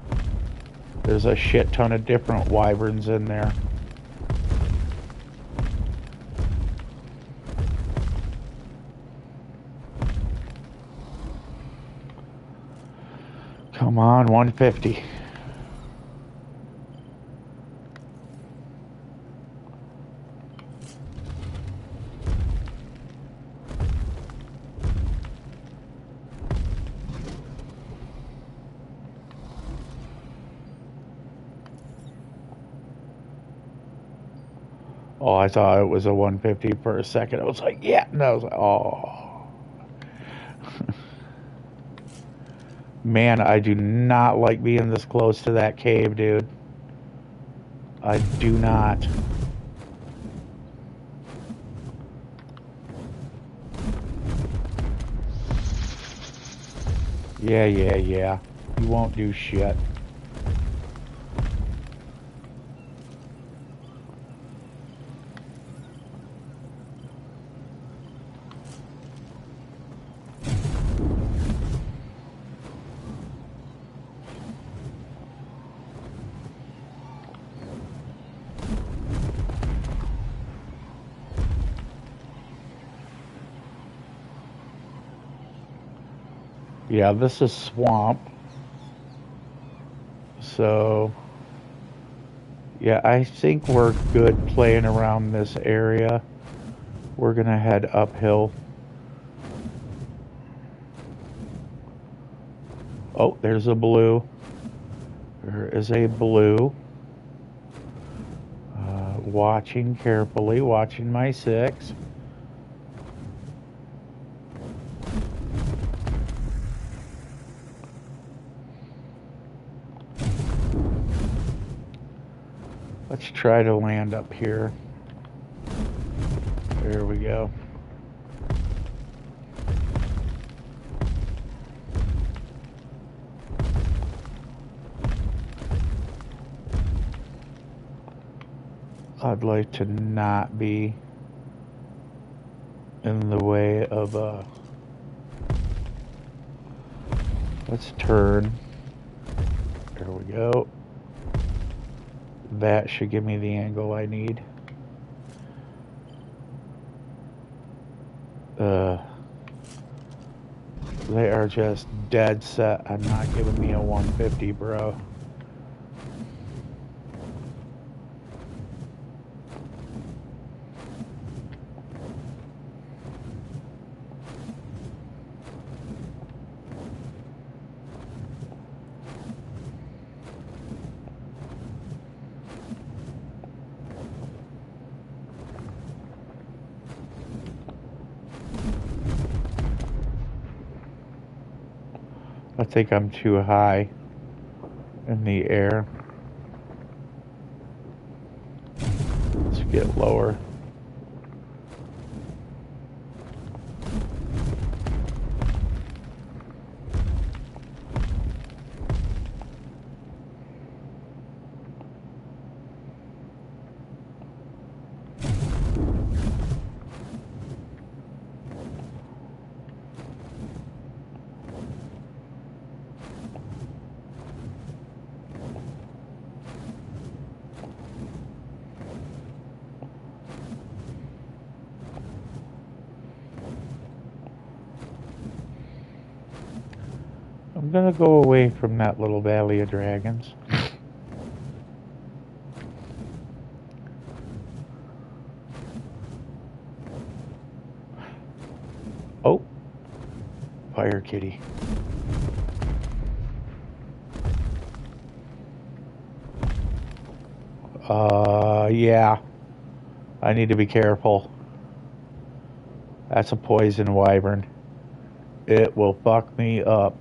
There's a shit ton of different wyverns in there. Come on, 150. Oh, I thought it was a 150 for a second. I was like, yeah. No, I was like, oh. Man, I do not like being this close to that cave, dude. I do not. Yeah. You won't do shit. Yeah, this is swamp. So, yeah, I think we're good playing around this area. We're going to head uphill. Oh, there's a blue. There is a blue. Watching carefully, watching my 6. Let's try to land up here. There we go. I'd like to not be in the way of let's turn. There we go. That should give me the angle I need. They are just dead set on not giving me a 150, bro. I think I'm too high in the air. Let's get lower. I'm gonna go away from that little valley of dragons. Oh, fire kitty. Yeah. I need to be careful. That's a poison wyvern. It will fuck me up.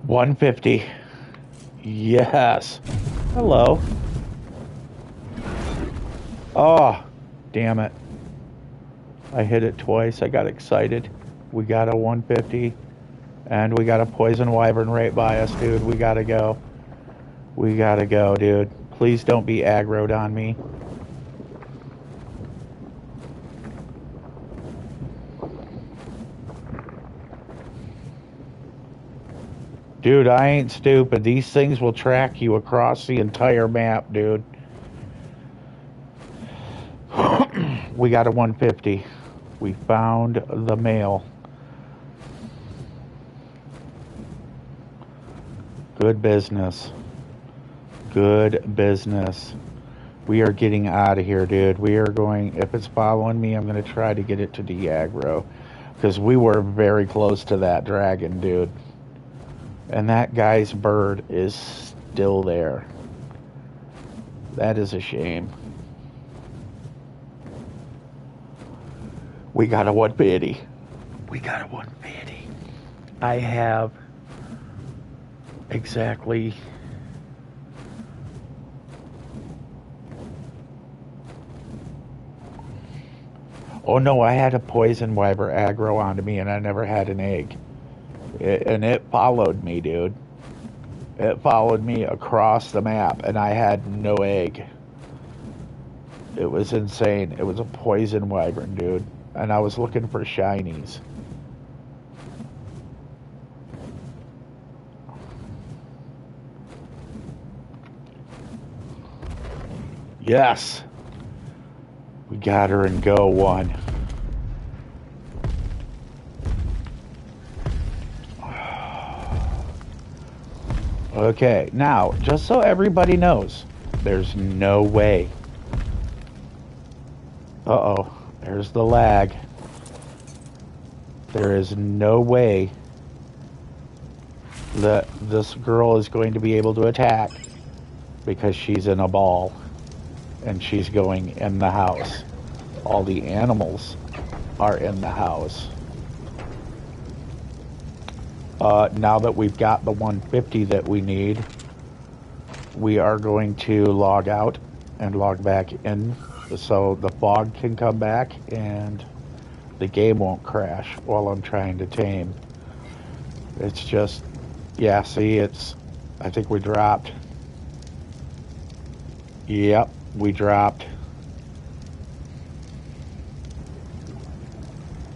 $150. Yes. Hello. Oh, damn it. I hit it twice. I got excited. We got a 150. And we got a poison wyvern right by us, dude. We gotta go. We gotta go, dude. Please don't be aggroed on me. Dude, I ain't stupid. These things will track you across the entire map, dude. We got a 150. We found the male. Good business. Good business. We are getting out of here, dude. We are going, if it's following me, I'm going to try to get it to de-aggro. Because we were very close to that dragon, dude. And that guy's bird is still there. That is a shame. We got a 150. We got a 150. I have exactly... Oh no, I had a poison wyvern aggro onto me and I never had an egg. And it followed me, dude. It followed me across the map and I had no egg. It was insane. It was a poison wyvern, dude. And I was looking for shinies. Yes. We got her and go one. Okay, now, just so everybody knows, there's no way. Uh-oh, there's the lag. There is no way that this girl is going to be able to attack because she's in a ball and she's going in the house. All the animals are in the house. Now that we've got the 150 that we need, we are going to log out and log back in so the fog can come back and the game won't crash while I'm trying to tame. It's just, yeah, see, I think we dropped. Yep, we dropped.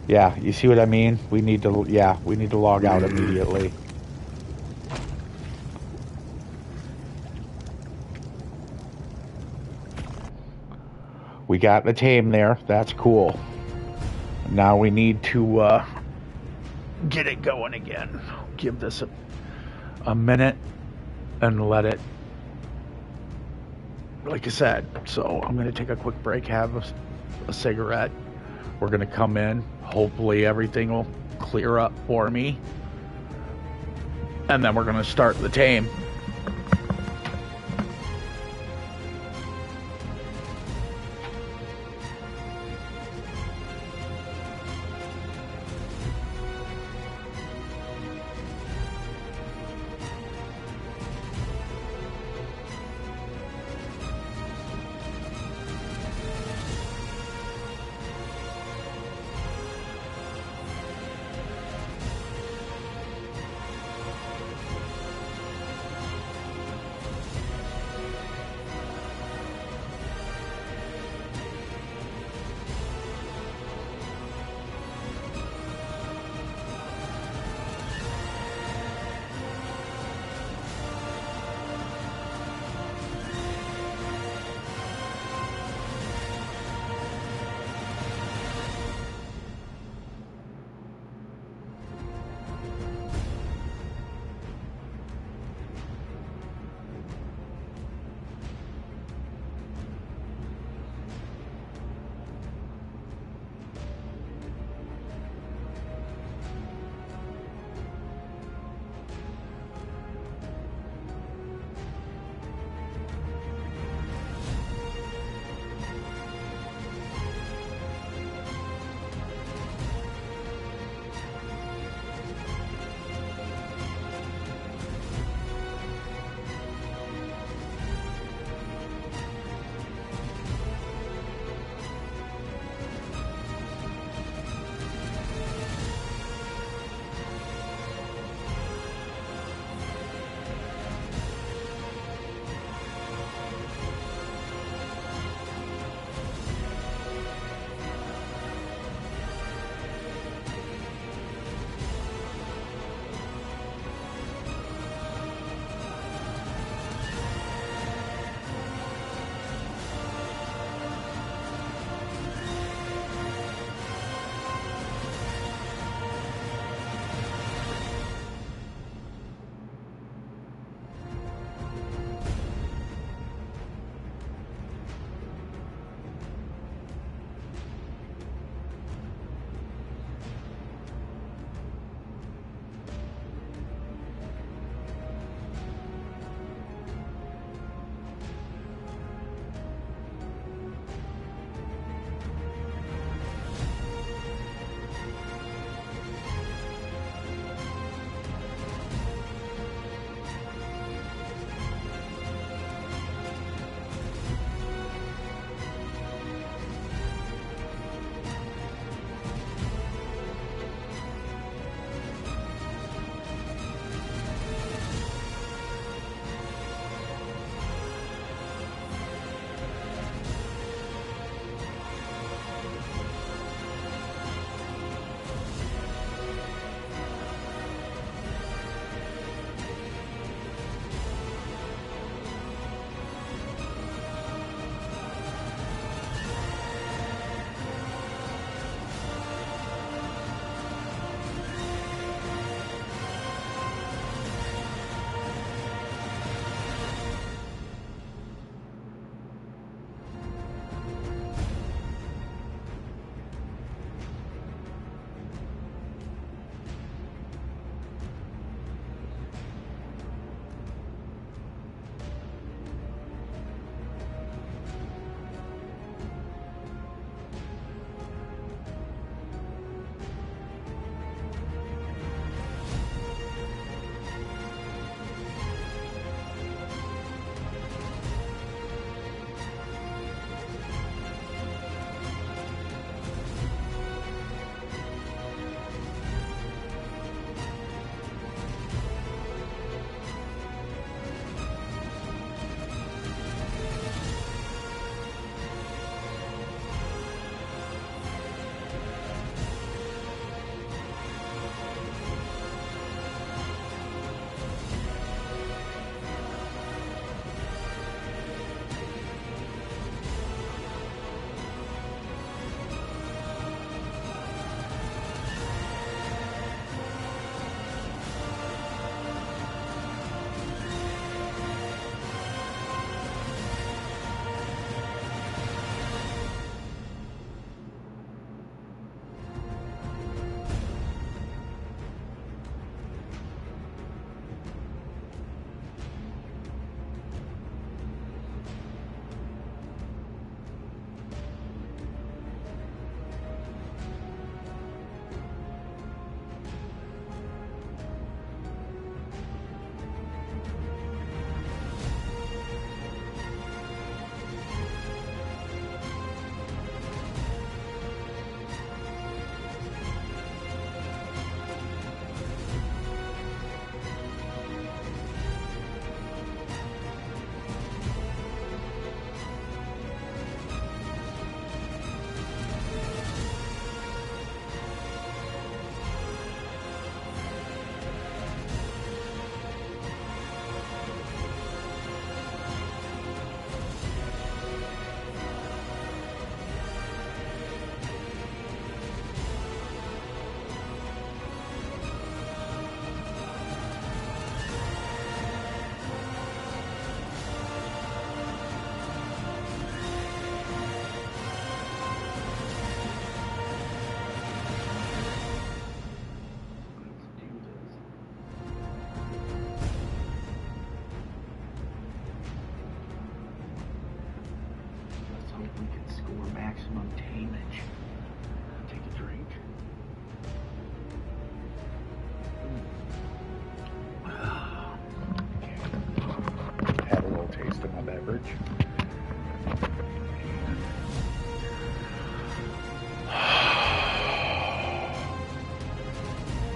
Yeah, you see what I mean? We need to log out immediately. We got the tame there. That's cool. Now we need to get it going again. Give this a minute and let it, like I said. So I'm going to take a quick break, have a cigarette. We're going to come in. Hopefully everything will clear up for me. And then we're going to start the tame.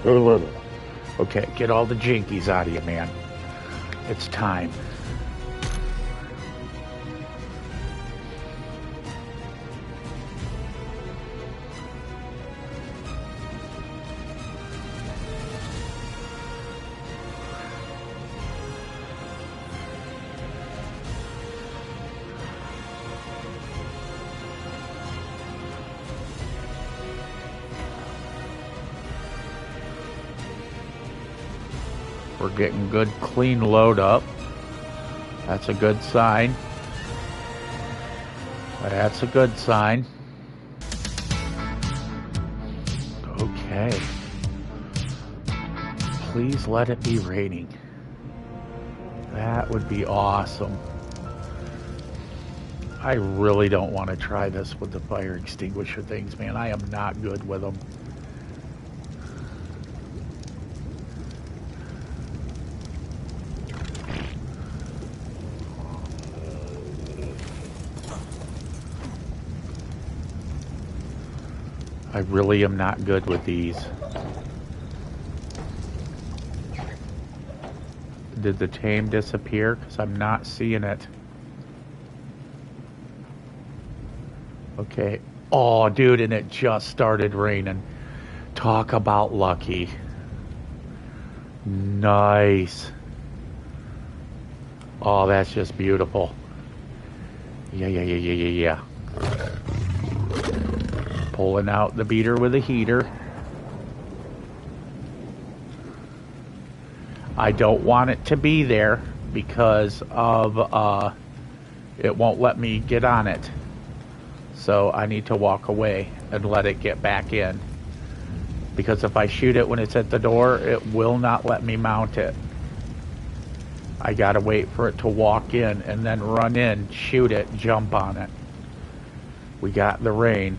Okay, get all the jinkies out of you, man. It's time. We're getting good, clean load up. That's a good sign. That's a good sign. Okay. Please let it be raining. That would be awesome. I really don't want to try this with the fire extinguisher things, man. I am not good with them. I really am not good with these. Did the tame disappear? Because I'm not seeing it. Okay. Oh, dude, and it just started raining. Talk about lucky. Nice. Oh, that's just beautiful. Yeah. Pulling out the beater with a heater. I don't want it to be there because of it won't let me get on it. So I need to walk away and let it get back in. Because if I shoot it when it's at the door, it will not let me mount it. I gotta wait for it to walk in and then run in, shoot it, jump on it. We got the rain.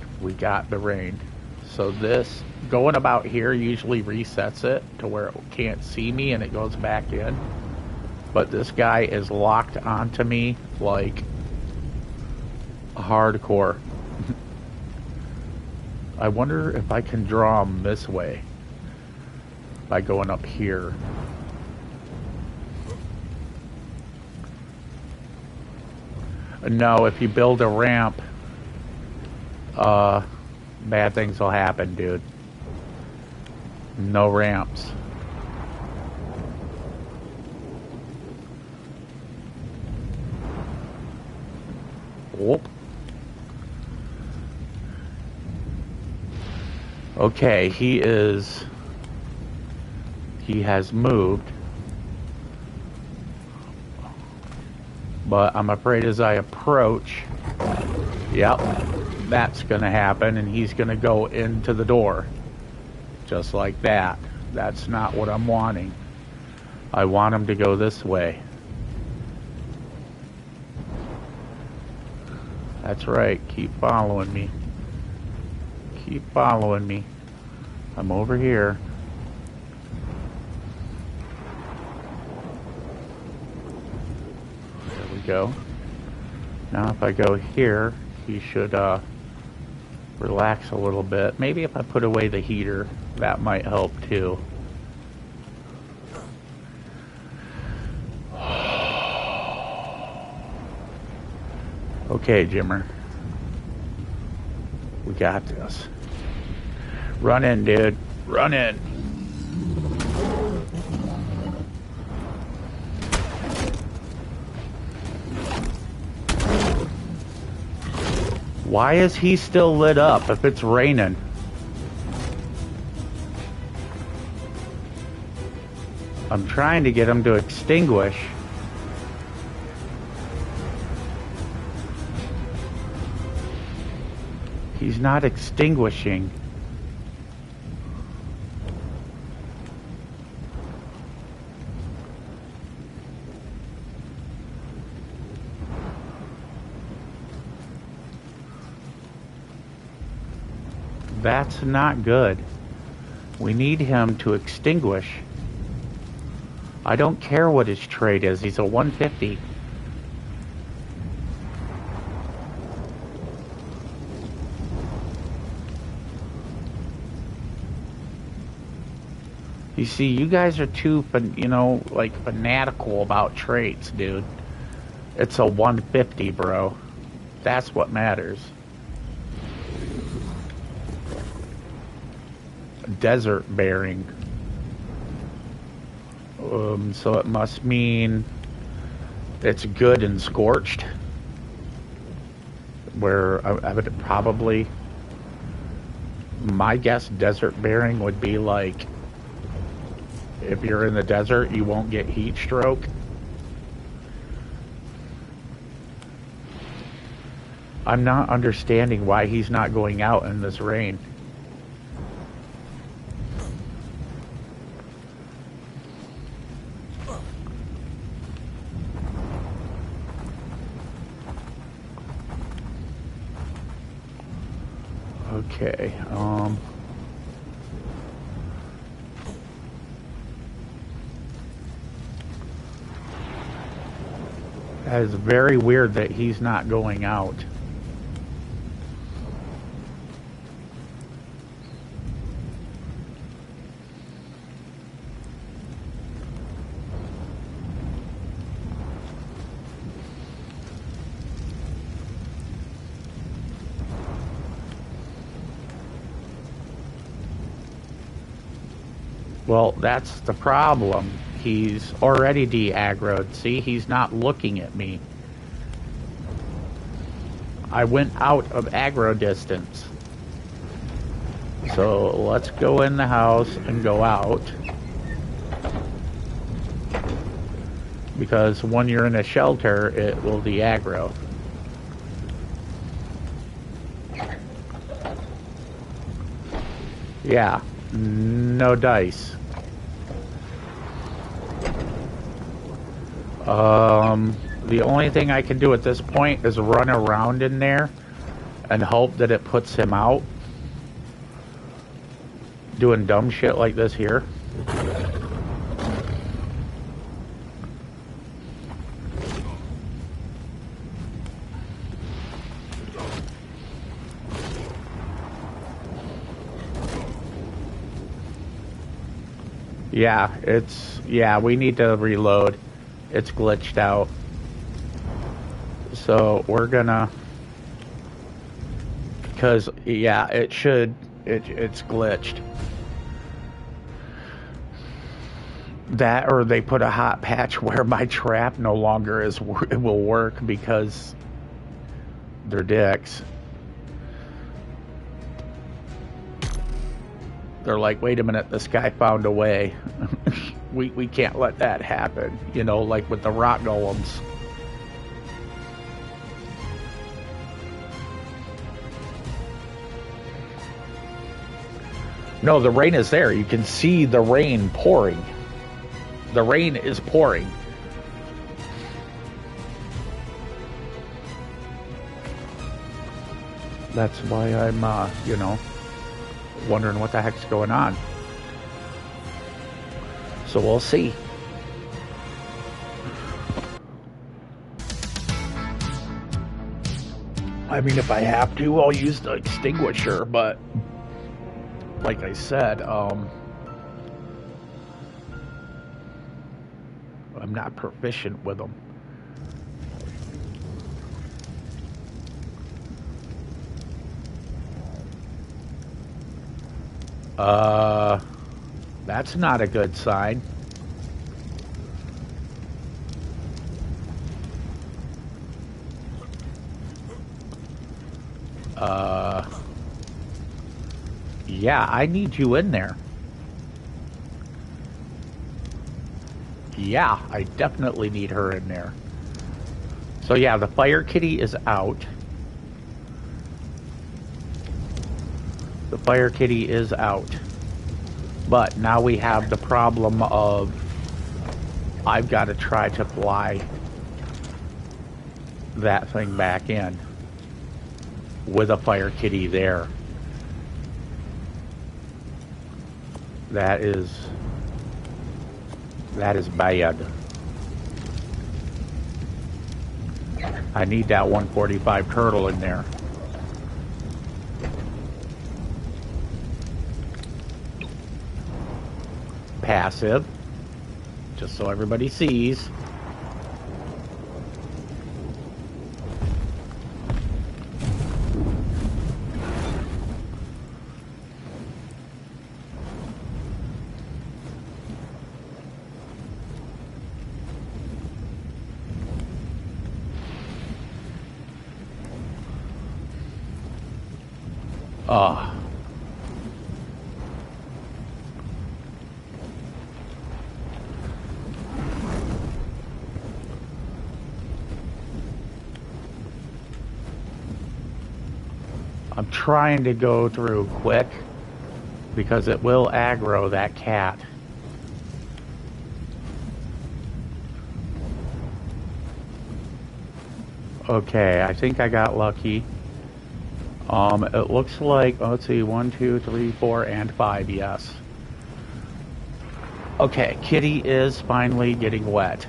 So this, going about here usually resets it to where it can't see me and it goes back in. But this guy is locked onto me like hardcore. I wonder if I can draw him this way by going up here. No, if you build a ramp, bad things will happen, dude. No ramps. Whoop. Okay, he has moved. But I'm afraid as I approach, yep, that's gonna happen and he's gonna go into the door. Just like that. That's not what I'm wanting. I want him to go this way. That's right, keep following me. Keep following me. I'm over here. There we go. Now if I go here, he should relax a little bit. Maybe if I put away the heater, that might help too. Okay, Jimmer. We got this. Run in, dude. Run in. Why is he still lit up if it's raining? I'm trying to get him to extinguish. He's not extinguishing. That's not good. We need him to extinguish. I don't care what his trade is. He's a 150. You see, you guys are too, you know, like fanatical about traits, dude. It's a 150, bro. That's what matters. Desert bearing. So it must mean it's good and scorched. Where I would probably, my guess, desert bearing would be like, if you're in the desert, you won't get heat stroke. I'm not understanding why he's not going out in this rain. Okay, that is very weird that he's not going out. Well, that's the problem. He's already de-aggroed. See, he's not looking at me. I went out of aggro distance. So let's go in the house and go out. Because when you're in a shelter, it will de-aggro. Yeah, no dice. The only thing I can do at this point is run around in there and hope that it puts him out. Doing dumb shit like this here. Yeah, we need to reload. It's glitched out. So we're gonna, because yeah, it's glitched. That, or they put a hot patch where my trap no longer it will work because they're dicks. They're like, wait a minute, this guy found a way. we can't let that happen, you know, like with the rock golems. No, the rain is there. You can see the rain pouring. The rain is pouring. That's why I'm, you know, wondering what the heck's going on. So we'll see. I mean, if I have to, I'll use the extinguisher, but like I said, I'm not proficient with them. That's not a good sign. Yeah, I need you in there. Yeah, I definitely need her in there. So yeah, the fire kitty is out. The fire kitty is out. But now we have the problem of I've got to try to fly that thing back in with a fire kitty there. That is bad. I need that 145 turtle in there. passive, just so everybody sees. I'm trying to go through quick because it will aggro that cat. Okay, I think I got lucky. It looks like, let's see, 1, 2, 3, 4, and 5, yes. Okay, Kitty is finally getting wet.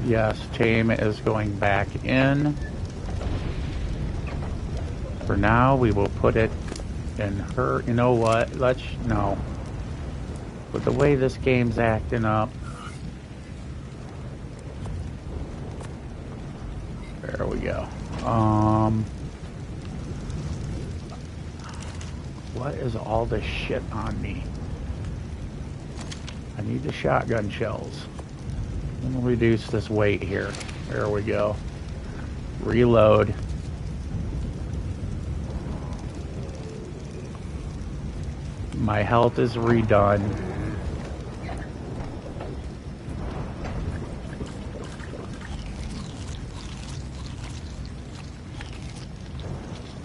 Yes, Tame is going back in. For now, we will put it in her, you know what, no. With the way this game's acting up. There we go. What is all this shit on me? I need the shotgun shells. I'm gonna reduce this weight here. There we go. Reload. My health is redone.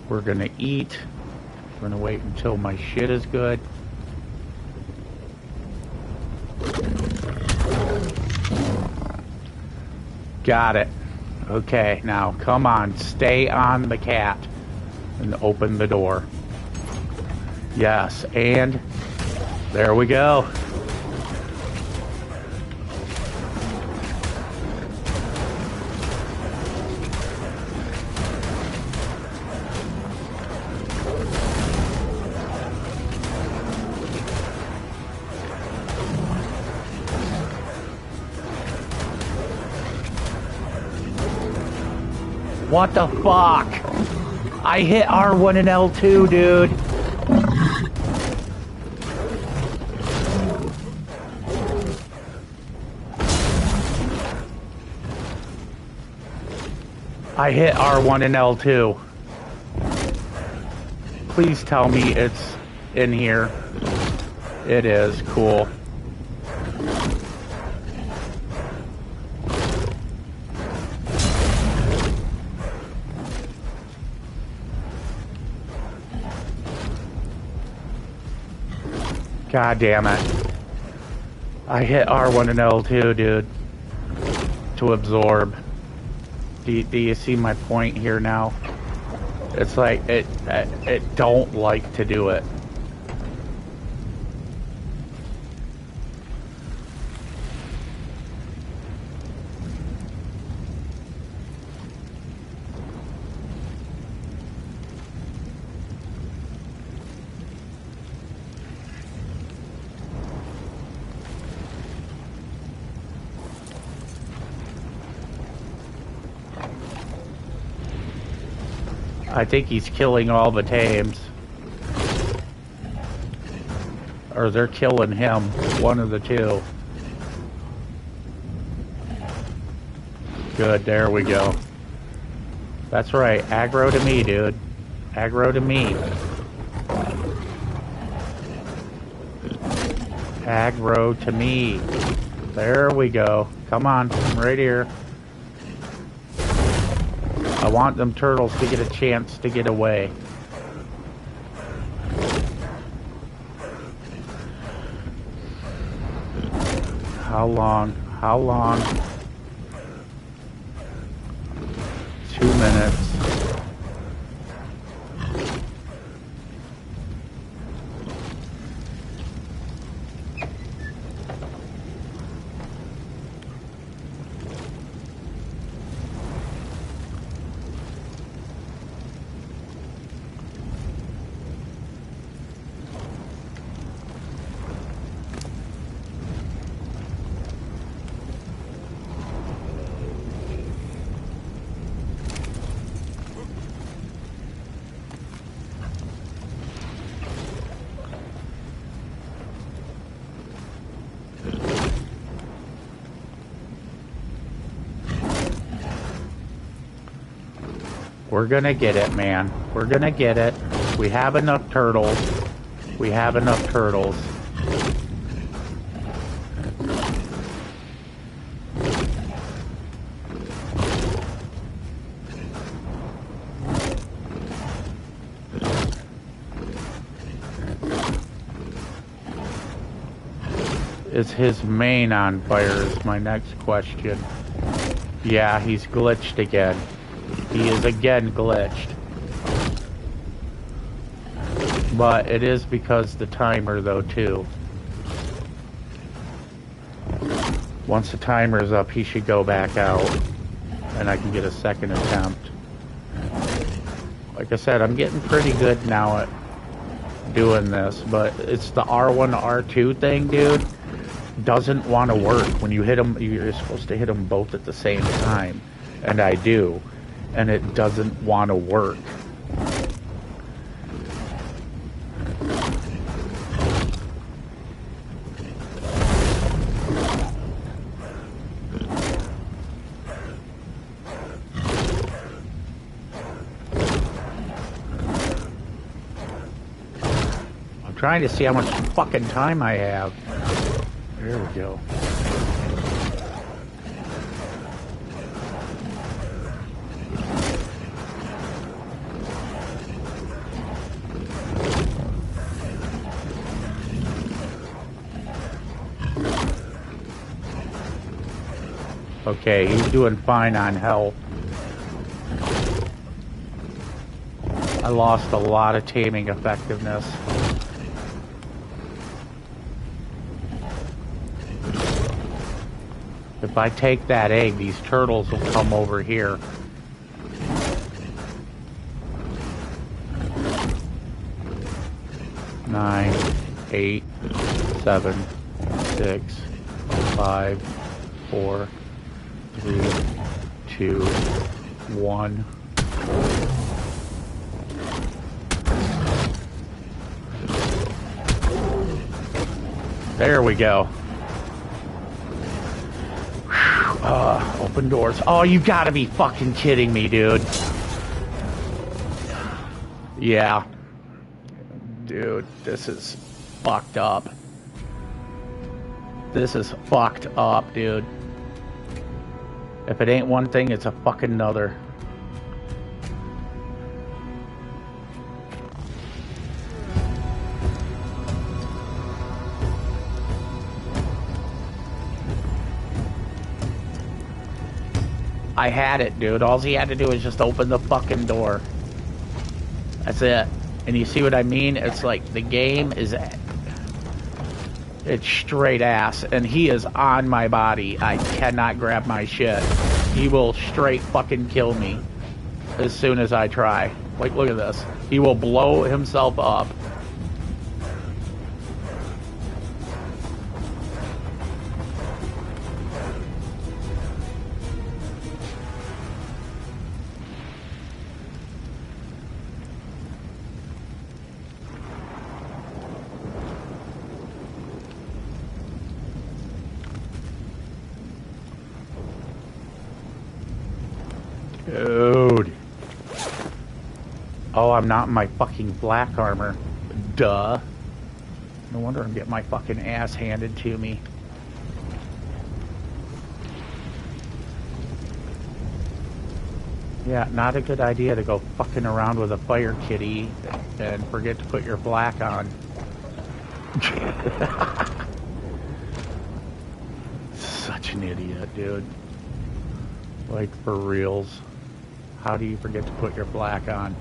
We're gonna eat. We're gonna wait until my shit is good. Got it. Okay, now come on, stay on the cat and open the door. Yes, and there we go. What the fuck? I hit R1 and L2, dude. I hit R1 and L2. Please tell me it's in here. It is. Cool. God damn it. I hit R1 and L2, dude. To absorb. Do you see my point here now? It's like, it don't like to do it. I think he's killing all the tames. Or they're killing him. One of the two. Good, there we go. That's right, aggro to me, dude. Aggro to me. Aggro to me. There we go. Come on, I'm right here. I want them turtles to get a chance to get away. How long? How long? 2 minutes. We're gonna get it, man. We're gonna get it. We have enough turtles. We have enough turtles. Is his main on fire is my next question. Yeah, he's glitched again. He is again glitched. But it is because the timer though too. Once the timer's up, he should go back out. And I can get a second attempt. Like I said, I'm getting pretty good now at doing this. But it's the R1 R2 thing, dude. Doesn't want to work. When you hit them, you're supposed to hit them both at the same time. And I do. And it doesn't want to work. I'm trying to see how much fucking time I have. There we go. Okay, he's doing fine on health. I lost a lot of taming effectiveness. If I take that egg, these turtles will come over here. Nine, 8, 7, 6, 5, 4, 3, 2, 1. There we go. Open doors. Oh, you gotta be fucking kidding me, dude. Yeah. Dude, this is fucked up. This is fucked up, dude. If it ain't one thing, it's a fucking another. I had it, dude. All he had to do was just open the fucking door. That's it. And you see what I mean? It's like the game is... It's straight ass. And he is on my body. I cannot grab my shit. He will straight fucking kill me as soon as I try. Like, look at this. He will blow himself up. Dude. Oh, I'm not in my fucking black armor. Duh. No wonder I'm getting my fucking ass handed to me. Yeah, not a good idea to go fucking around with a fire kitty and forget to put your black on. Such an idiot, dude. Like, for reals. How do you forget to put your black on?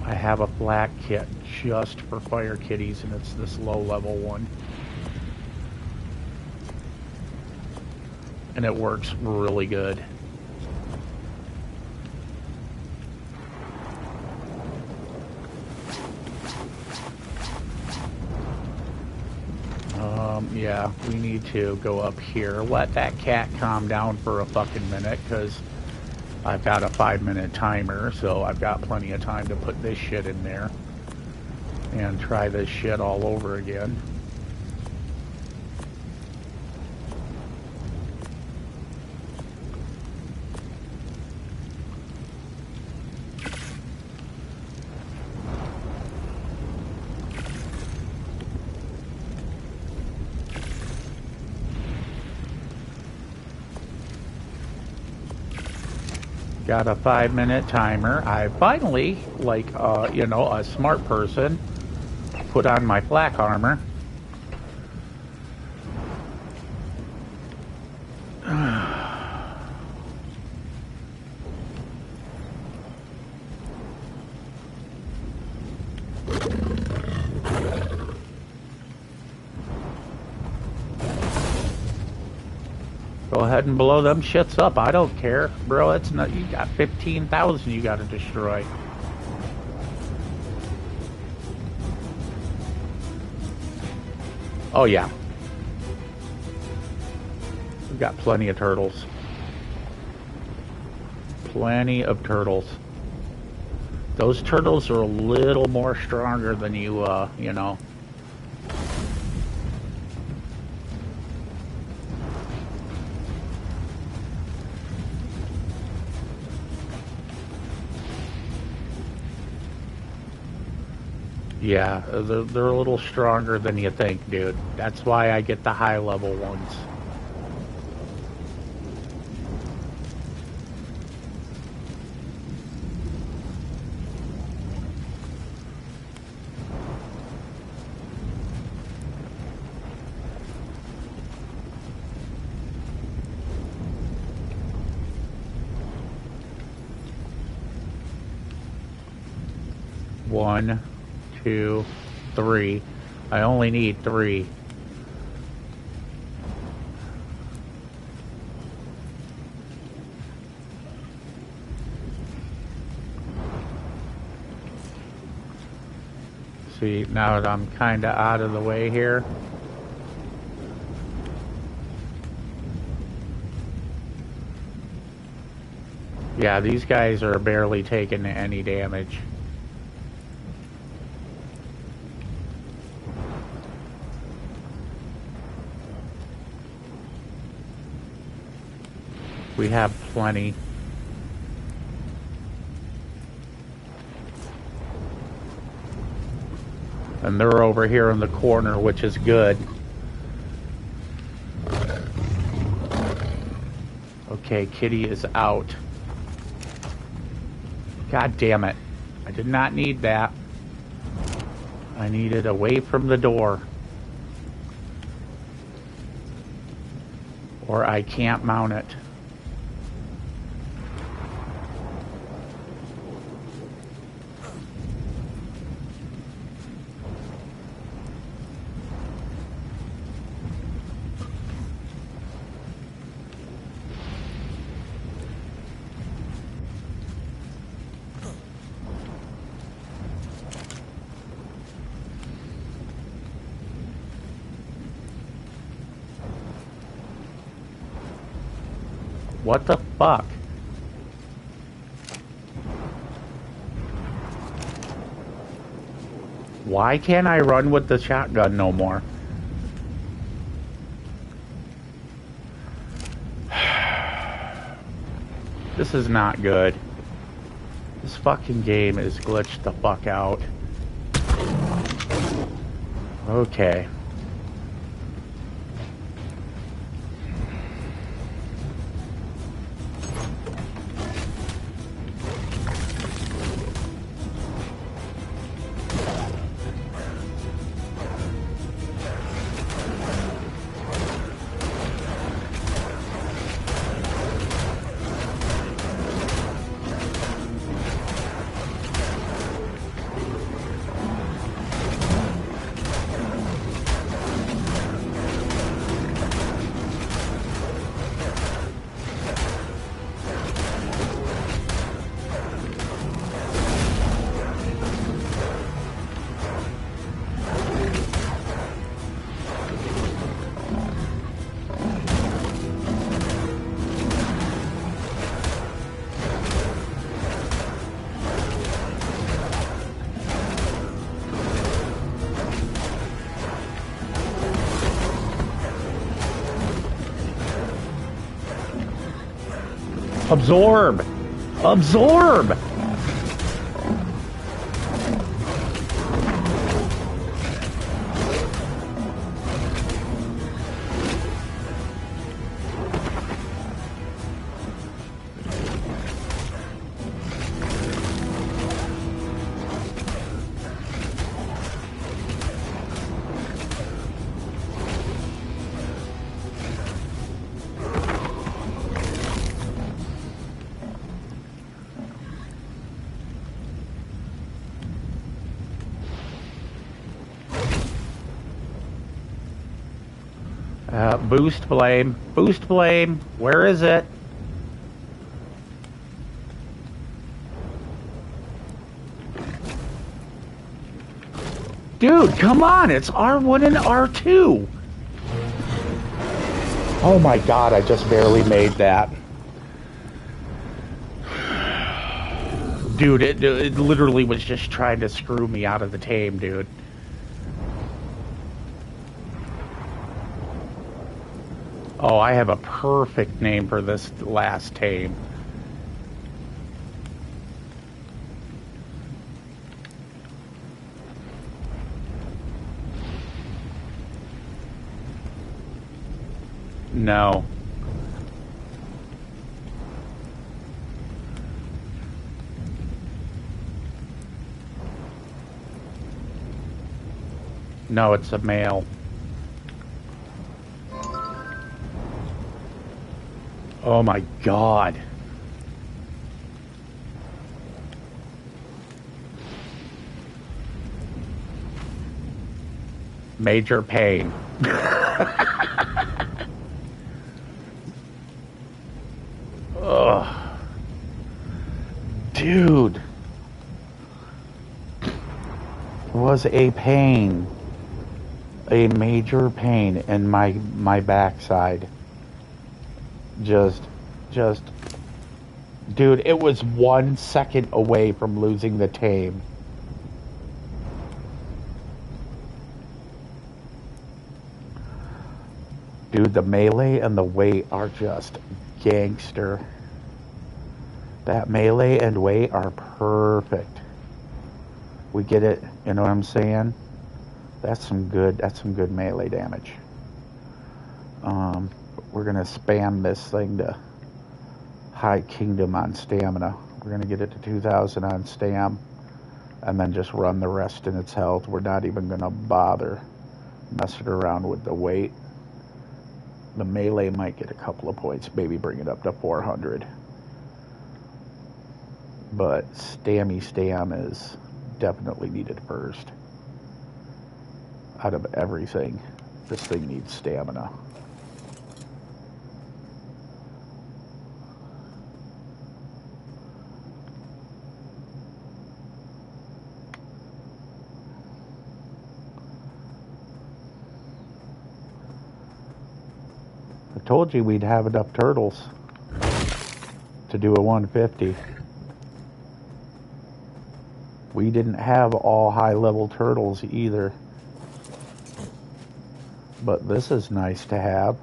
I have a black kit just for fire kitties, and it's this low level one. And it works really good. Yeah, we need to go up here. Let that cat calm down for a fucking minute, because I've got a 5-minute timer, so I've got plenty of time to put this shit in there and try this shit all over again. Got a 5-minute timer. I finally, like, you know, a smart person, put on my flak armor. Go ahead and blow them shits up. I don't care, bro. It's not. You got 15,000 you got to destroy. Oh yeah. We've got plenty of turtles. Plenty of turtles. Those turtles are a little more stronger than you, you know. Yeah, they're a little stronger than you think, dude. That's why I get the high level ones. One, 2, 3. I only need 3. See, now that I'm kind of out of the way here. Yeah, these guys are barely taking any damage. We have plenty. And they're over here in the corner, which is good. Okay, Kitty is out. God damn it. I did not need that. I need it away from the door. Or I can't mount it. What the fuck? Why can't I run with the shotgun no more? This is not good. This fucking game is glitched the fuck out. Okay. Absorb! Absorb! Boost flame. Boost flame. Where is it? Dude, come on. It's R1 and R2. Oh my god, I just barely made that. Dude, it literally was just trying to screw me out of the tame, dude. Oh, I have a perfect name for this last tame. No. No, it's a male. Oh my god. Major pain. Ugh. Dude. Was a pain. A major pain in my backside. Just, dude, it was 1 second away from losing the tame. Dude, the melee and the weight are just gangster. That melee and weight are perfect. We get it, you know what I'm saying? That's some good melee damage. We're gonna spam this thing to High Kingdom on stamina. We're gonna get it to 2,000 on stam, and then just run the rest in its health. We're not even gonna bother messing around with the weight. The melee might get a couple of points, maybe bring it up to 400. But stam is definitely needed first. Out of everything, this thing needs stamina. I told you we'd have enough turtles to do a 150. We didn't have all high-level turtles either. But this is nice to have.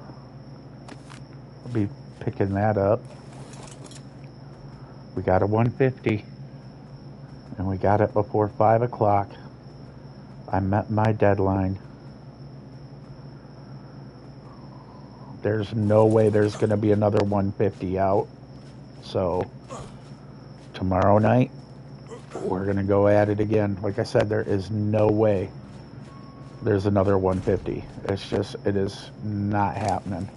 I'll be picking that up. We got a 150. And we got it before 5 o'clock. I met my deadline. There's no way there's going to be another 150 out. So, tomorrow night, we're going to go at it again. Like I said, there is no way there's another 150. It is not happening.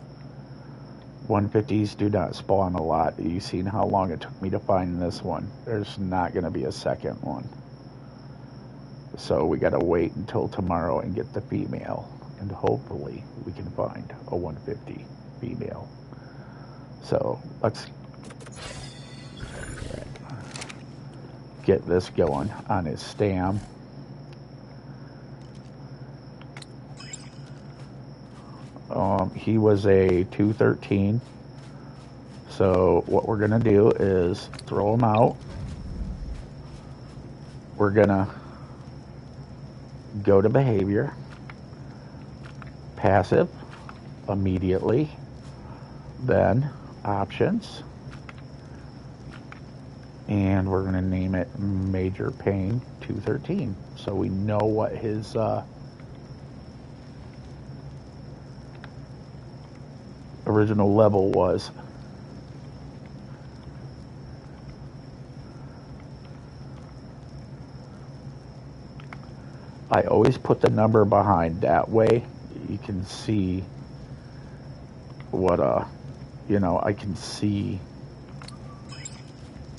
150s do not spawn a lot. You've seen how long it took me to find this one. There's not going to be a second one. So we got to wait until tomorrow and get the female. And hopefully we can find a 150 female. So let's get this going on his stam. He was a 213. So what we're gonna do is throw him out. We're gonna go to behavior, passive, immediately, then options, and we're gonna name it Major Pain 213. So we know what his original level was. I always put the number behind, that way you can see what you know, I can see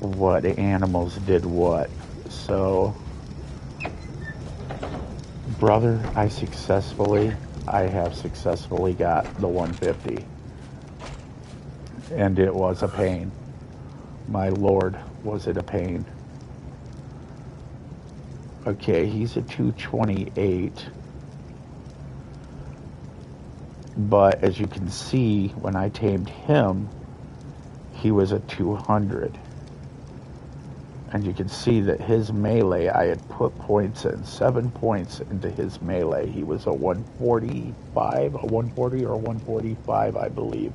what animals did what. So brother, I successfully I have successfully got the 150. And it was a pain. My lord, was it a pain. Okay, he's a 228. But as you can see, when I tamed him, he was a 200. And you can see that his melee, I had put points in, 7 points into his melee. He was a 145, a 140 or a 145, I believe.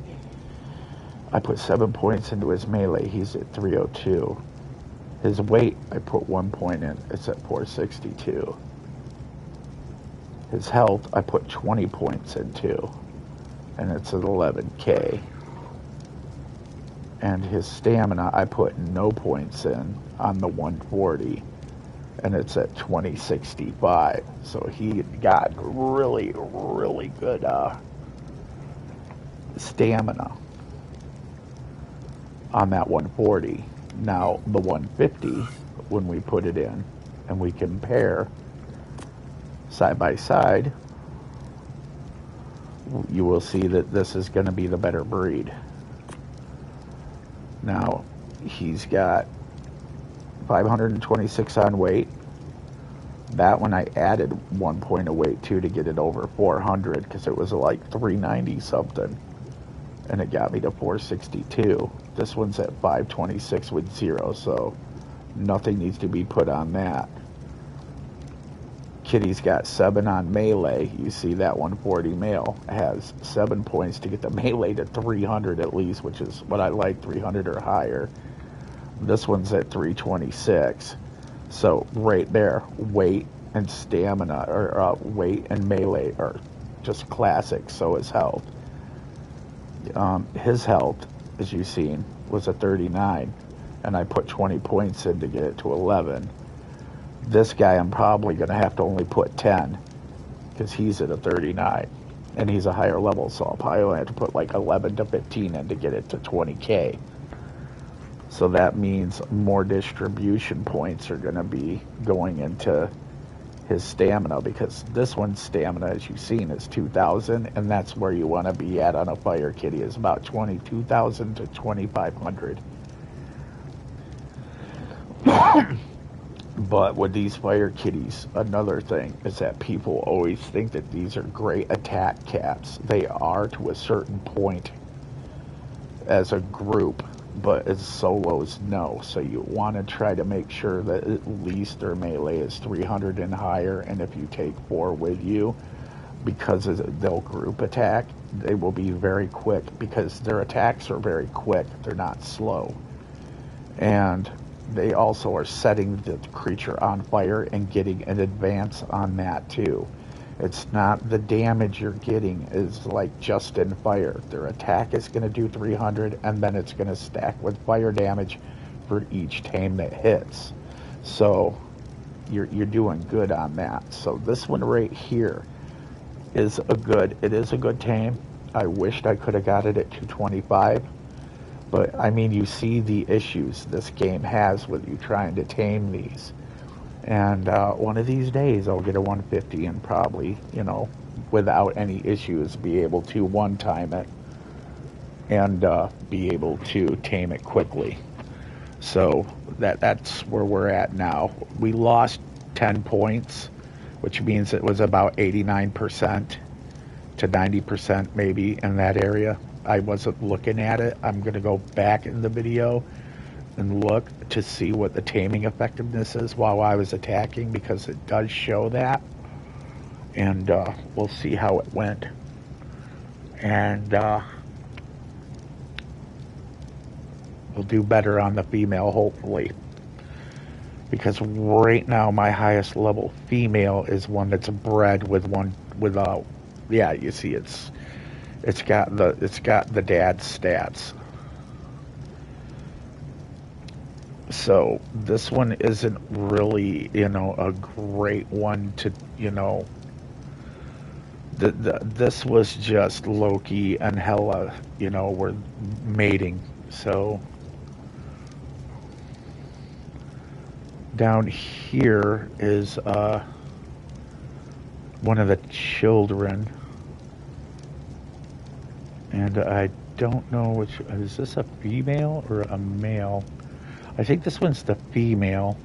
I put 7 points into his melee. He's at 302. His weight, I put 1 point in. It's at 462. His health, I put 20 points into, and it's at 11K. And his stamina, I put no points in on the 140, and it's at 2065. So he got really, really good stamina on that 140. Now, the 150, when we put it in and we compare side by side, you will see that this is going to be the better breed. Now, he's got 526 on weight. That one I added 1 point of weight to get it over 400, because it was like 390 something, and it got me to 462. This one's at 526 with 0, so nothing needs to be put on that. Kitty's got 7 on melee. You see that 140 male has 7 points to get the melee to 300 at least, which is what I like, 300 or higher. This one's at 326. So right there, weight and stamina, or weight and melee are just classic. So is health. His health, as you've seen, was a 39, and I put 20 points in to get it to 11. This guy, I'm probably going to have to only put 10, because he's at a 39, and he's a higher level, so I'll probably have to put like 11 to 15 in to get it to 20K. So that means more distribution points are going to be going into his stamina, because this one's stamina, as you've seen, is 2,000, and that's where you want to be at on a fire kitty, is about 22,000 to 2,500. But with these fire kitties, another thing is that people always think that these are great attack cats. They are to a certain point as a group, but as solos, no. So you want to try to make sure that at least their melee is 300 and higher, and if you take 4 with you, because they'll group attack, they will be very quick, because their attacks are very quick. They're not slow. And they also are setting the creature on fire and getting an advance on that too. It's not the damage you're getting is like just in fire. Their attack is going to do 300, and then it's going to stack with fire damage for each tame that hits. So you're doing good on that. So this one right here is a good tame. I wished I could have got it at 225. But, I mean, you see the issues this game has with you trying to tame these. And one of these days I'll get a 150 and probably, without any issues, be able to one-time it and be able to tame it quickly. So that's where we're at now. We lost 10 points, which means it was about 89% to 90% maybe in that area. I wasn't looking at it. I'm going to go back in the video and look to see what the taming effectiveness is while I was attacking, because it does show that. And we'll see how it went. And we'll do better on the female, hopefully. Because right now my highest level female is one that's bred with yeah, you see it's got the dad's stats. So this one isn't really, a great one to, this was just Loki and Hela, were mating. So down here is one of the children. And I don't know which, is this a female or a male? I think this one's the female.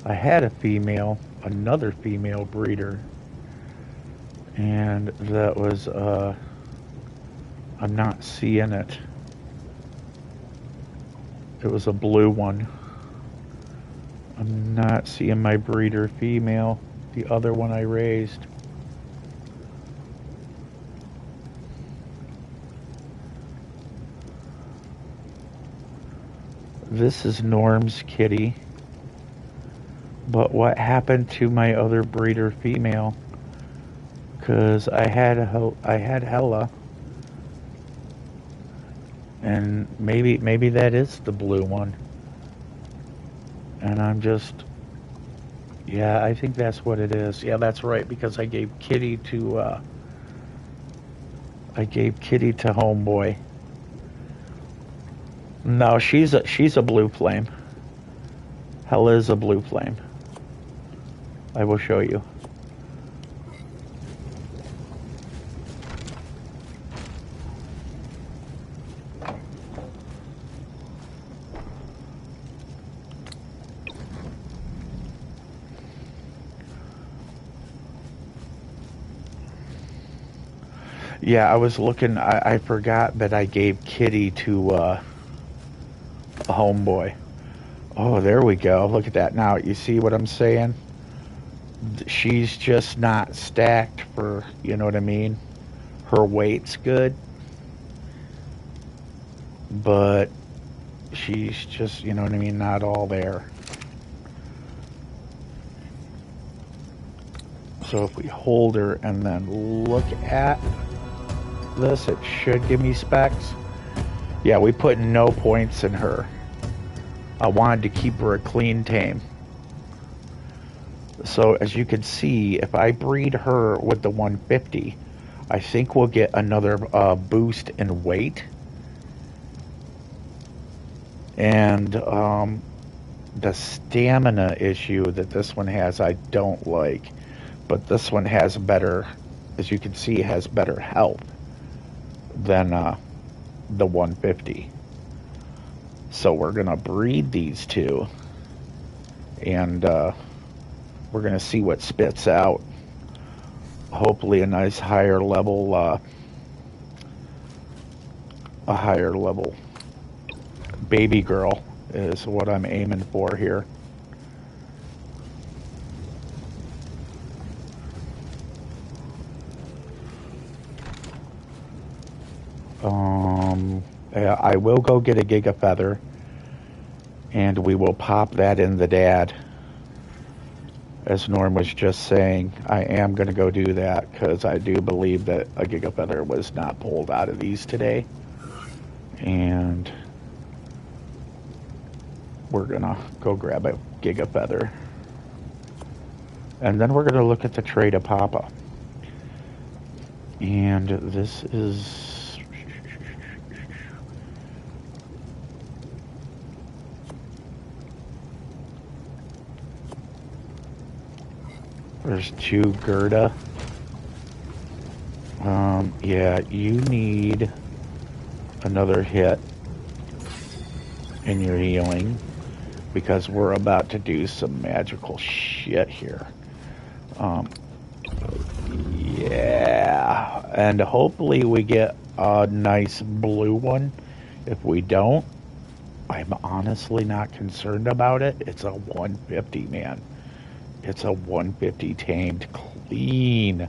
I had a female, another female breeder. And that was, I'm not seeing it. It was a blue one. I'm not seeing my breeder female, the other one I raised. This is Norm's kitty. But what happened to my other breeder female? Because I had Hella. And maybe that is the blue one. And I'm just, yeah, I think that's what it is. Yeah, that's right, because I gave Kitty to Homeboy. No, she's a blue flame. Hella is a blue flame. I will show you. Yeah, I was looking, I forgot that I gave Kitty to a Homeboy. Oh, there we go. Look at that. Now, you see what I'm saying? She's just not stacked for, you know what I mean? Her weight's good. But she's just, you know what I mean, not all there. So if we hold her and then look at this, it should give me specs. Yeah, we put no points in her. I wanted to keep her a clean tame. So as you can see, if I breed her with the 150, I think we'll get another boost in weight. And the stamina issue that this one has, I don't like. But this one has better, as you can see, has better health than the 150. So we're going to breed these two. And we're going to see what spits out. Hopefully a nice higher level, baby girl is what I'm aiming for here. Yeah, I will go get a Giga Feather, and we will pop that in the dad. As Norm was just saying, I am going to go do that because I do believe that a Giga Feather was not pulled out of these today. And we're going to go grab a Giga Feather. And then we're going to look at the tray to Papa. And this is... There's two Gerda. Yeah, you need another hit in your healing because we're about to do some magical shit here. Yeah, and hopefully we get a nice blue one. If we don't, I'm honestly not concerned about it. It's a 150, man. It's a 150 tamed, clean.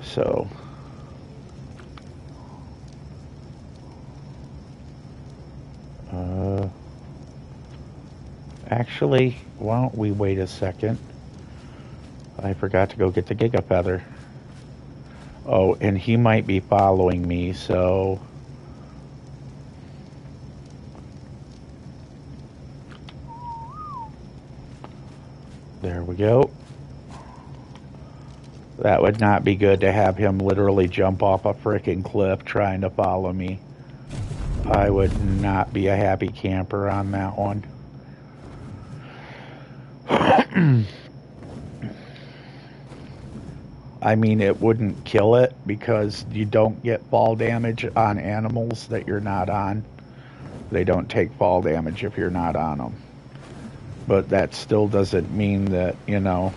So, actually, why don't we wait a second? I forgot to go get the Giga Feather. Oh, and he might be following me, so... There we go. That would not be good to have him literally jump off a freaking cliff trying to follow me. I would not be a happy camper on that one. I mean, it wouldn't kill it because you don't get fall damage on animals that you're not on. They don't take fall damage if you're not on them. But that still doesn't mean that, you know.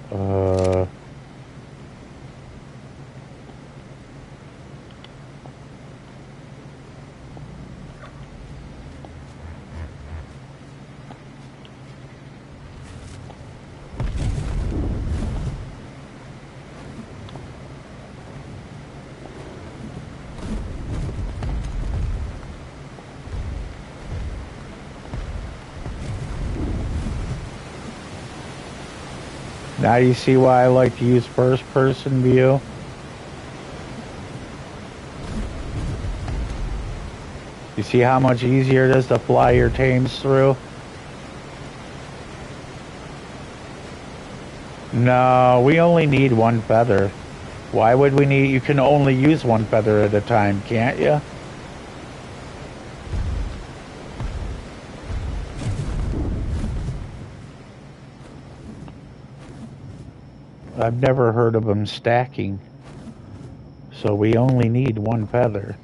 Uh, Now you see why I like to use first person view? You see how much easier it is to fly your tames through? No, we only need one feather. Why would we need... You can only use one feather at a time, can't you? I've never heard of them stacking. So we only need one feather.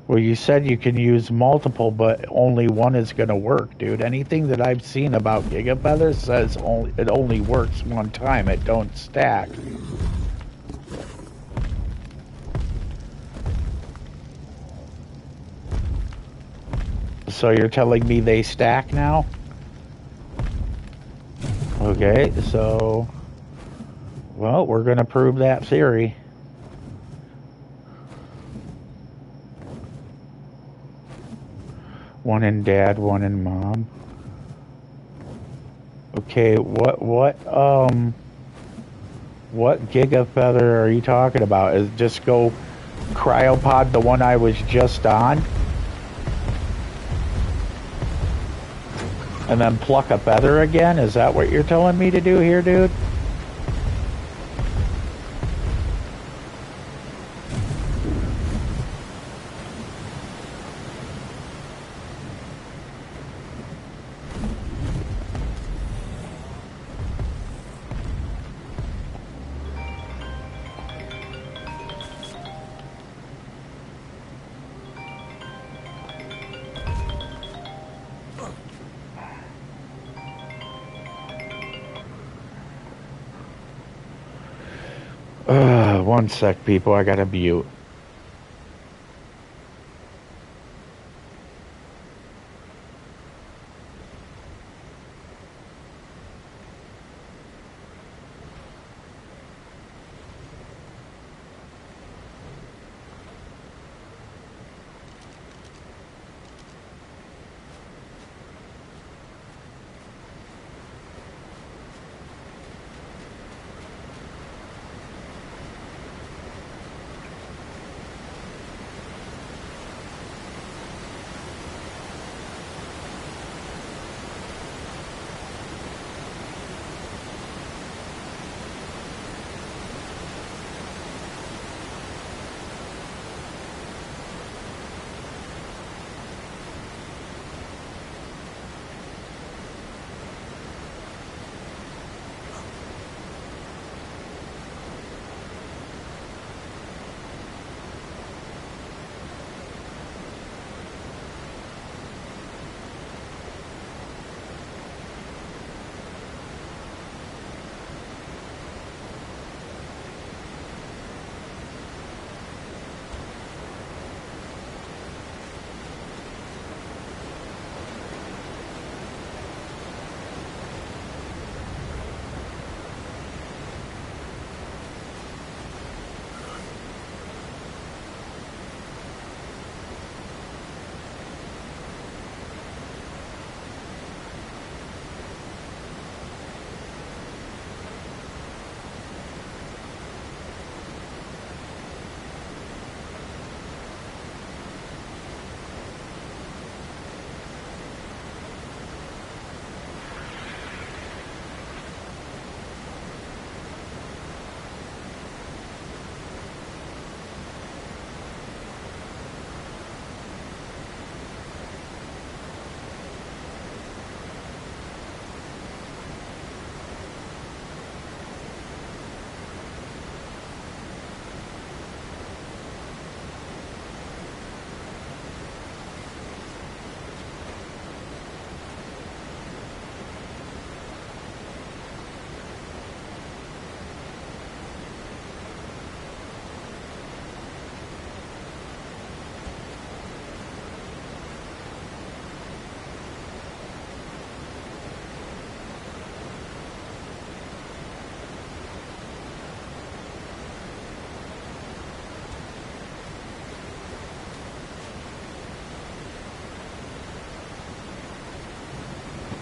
Well, you said you can use multiple, but only one is going to work, dude. Anything that I've seen about Giga Feathers says it only works one time. It don't stack. So you're telling me they stack now? Okay, so... Well, we're going to prove that theory. One in Dad, one in Mom. Okay, what Giga Feather are you talking about? Is just go cryopod the one I was just on? And then pluck a feather again? Is that what you're telling me to do here, dude? One sec, people. I gotta mute.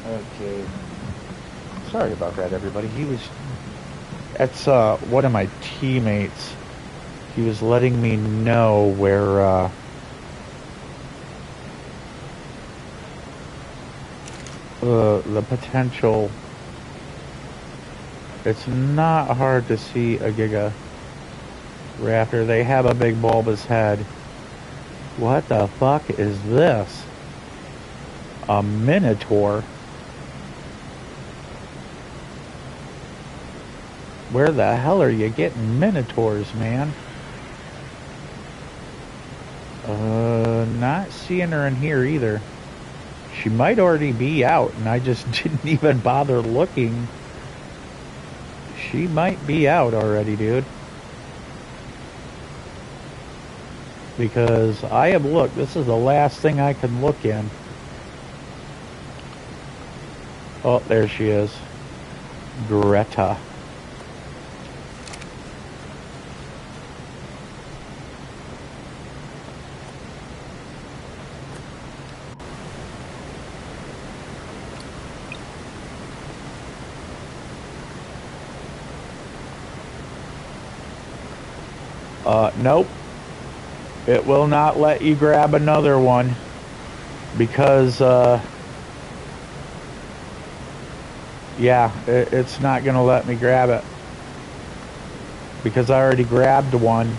Okay. Sorry about that, everybody. That's one of my teammates. He was letting me know where the potential. It's not hard to see a Giga Raptor. They have a big bulbous head. What the fuck is this? A Minotaur? Where the hell are you getting Minotaurs, man? Not seeing her in here either. She might already be out, and I just didn't even bother looking. She might be out already, dude. Because I have looked. This is the last thing I can look in. Oh, there she is. Greta. Nope. It will not let you grab another one because, yeah, it's not going to let me grab it because I already grabbed one.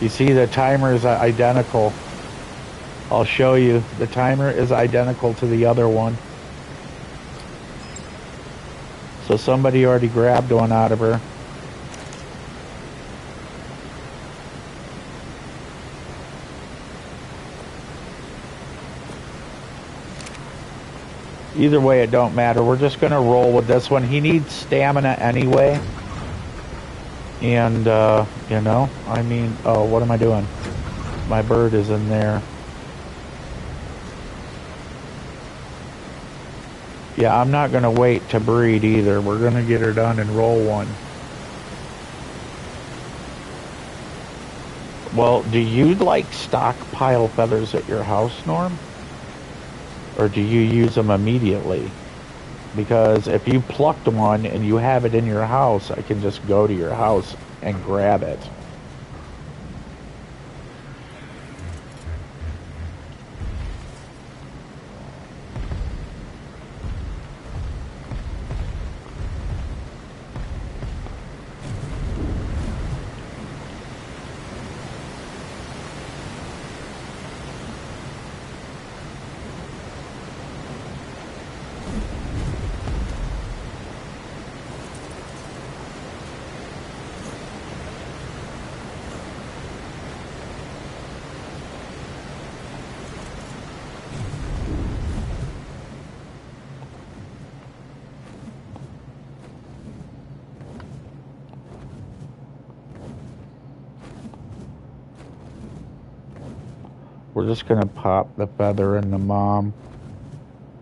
You see, the timer is identical. I'll show you. The timer is identical to the other one. So somebody already grabbed one out of her. Either way, it don't matter. We're just going to roll with this one. He needs stamina anyway. And, you know, I mean, oh, what am I doing? My bird is in there. Yeah, I'm not going to wait to breed either. We're going to get her done and roll one. Well, do you, like, stockpile feathers at your house, Norm? Or do you use them immediately? Because if you plucked one and you have it in your house, I can just go to your house and grab it. We're just going to pop the feather in the mom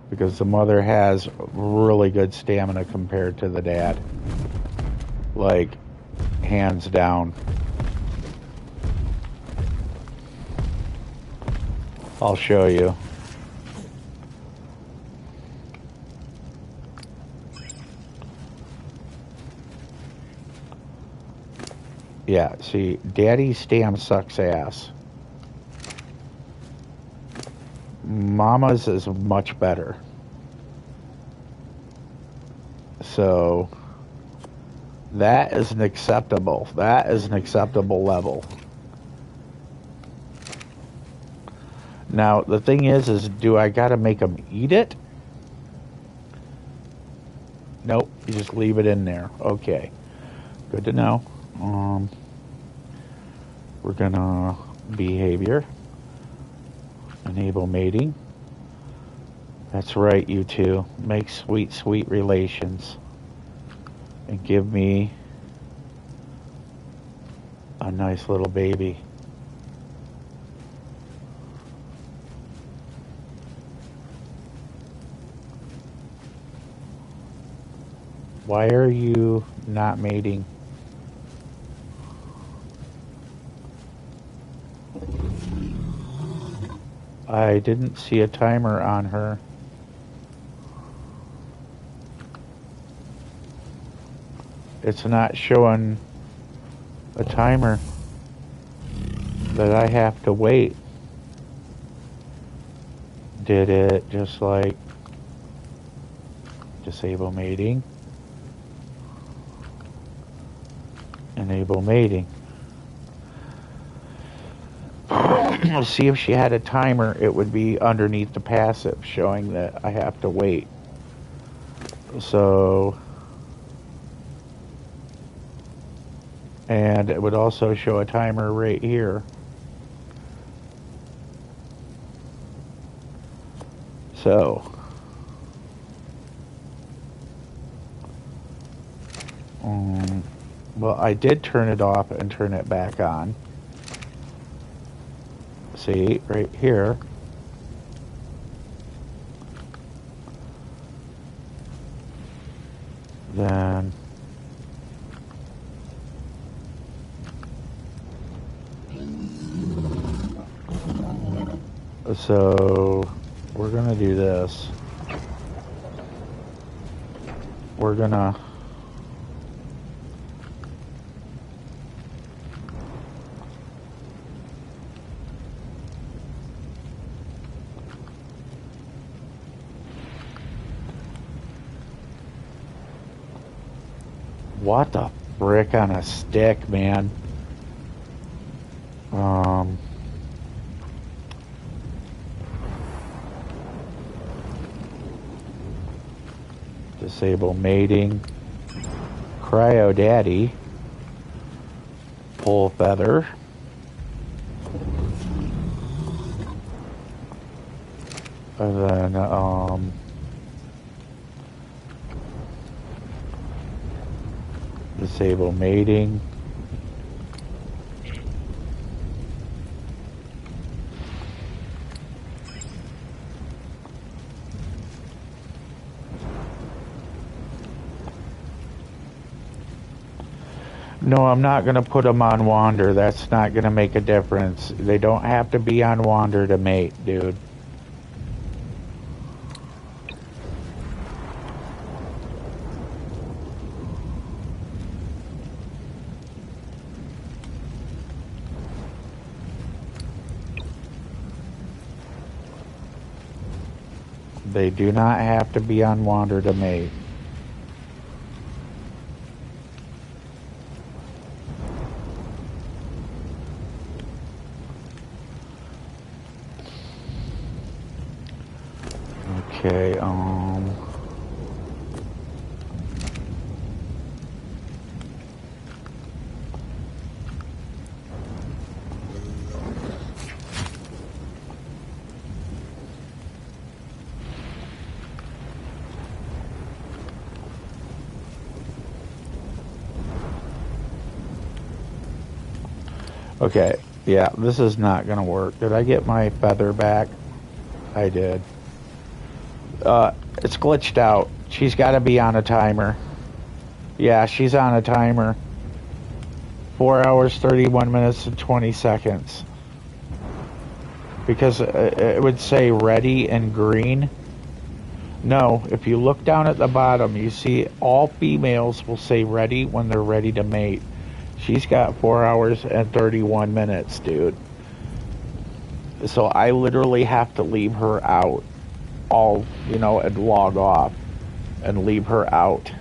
because the mother has really good stamina compared to the dad. Like, hands down. I'll show you. Yeah, see, daddy's stam sucks ass. Mama's is much better. So that is an acceptable. That is an acceptable level. Now the thing is do I gotta make them eat it? Nope, you just leave it in there. Okay, good to know. We're gonna behavior. Enable mating. That's right, you two. Make sweet, sweet relations. And give me a nice little baby. Why are you not mating? I didn't see a timer on her. it's not showing a timer that I have to wait. Did it just like disable mating? Enable mating. See if she had a timer, it would be underneath the passive showing that I have to wait. So, and it would also show a timer right here. So, well, I did turn it off and turn it back on. See, right here. Then so we're gonna do this. We're gonna what the frick on a stick, man? Disable mating. Cryo daddy. Pull feather. And then, disable mating. No, I'm not going to put them on wander. That's not going to make a difference. They don't have to be on wander to mate, dude. They do not have to be on wander to mate. Okay, okay, yeah, this is not gonna work. Did I get my feather back? I did. It's glitched out. She's got to be on a timer. Yeah, she's on a timer. 4 hours, 31 minutes, and 20 seconds. Because it would say ready in green. No, if you look down at the bottom, you see all females will say ready when they're ready to mate. She's got 4 hours and 31 minutes, dude. So I literally have to leave her out. And log off and leave her out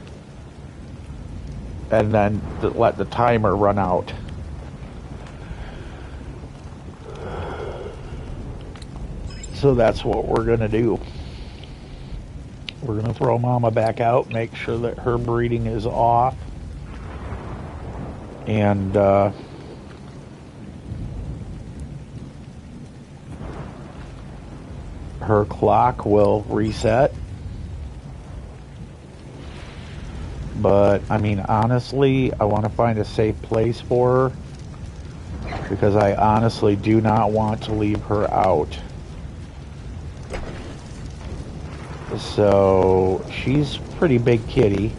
and then let the timer run out. So that's what we're gonna do. We're gonna throw mama back out, make sure that her breeding is off, and her clock will reset. But I mean, honestly, I want to find a safe place for her because I honestly do not want to leave her out. So she's a pretty big kitty,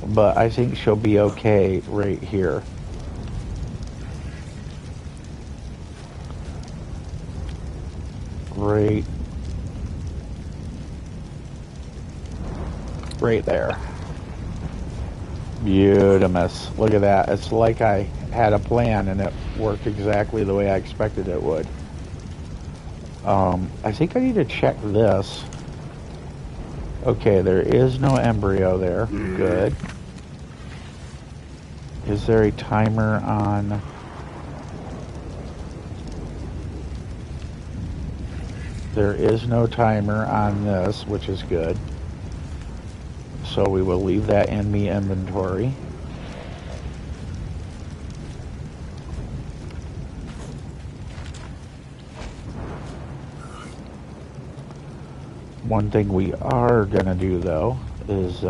but I think she'll be okay right here. Right there. Beautimous. Look at that. It's like I had a plan and it worked exactly the way I expected it would. I think I need to check this. Okay, there is no embryo there. Good. Is there a timer on... There is no timer on this, which is good. So we will leave that in the inventory. One thing we are gonna do though is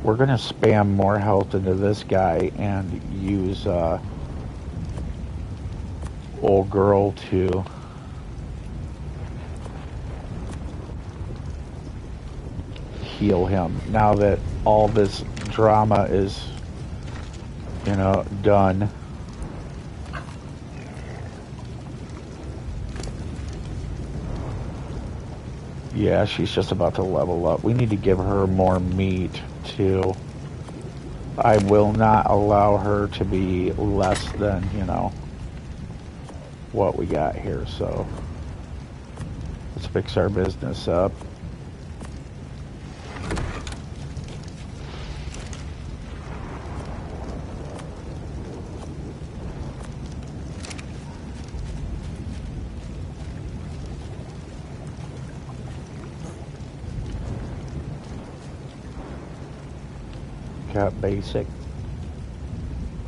we're gonna spam more health into this guy and use old girl to heal him. Now that all this drama is, you know, done. Yeah, she's just about to level up. We need to give her more meat too. I will not allow her to be less than, you know, what we got here. So let's fix our business up. Got basic.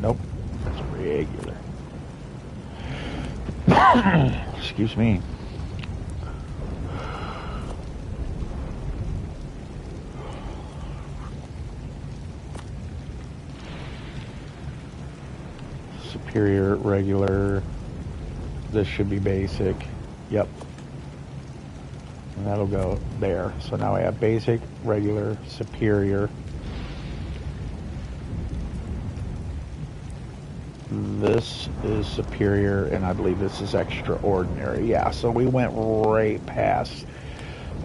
Nope, that's regular. Excuse me. Superior, regular. This should be basic. Yep. And that'll go there. So now I have basic, regular, superior. This is superior, and I believe this is extraordinary. Yeah, so we went right past.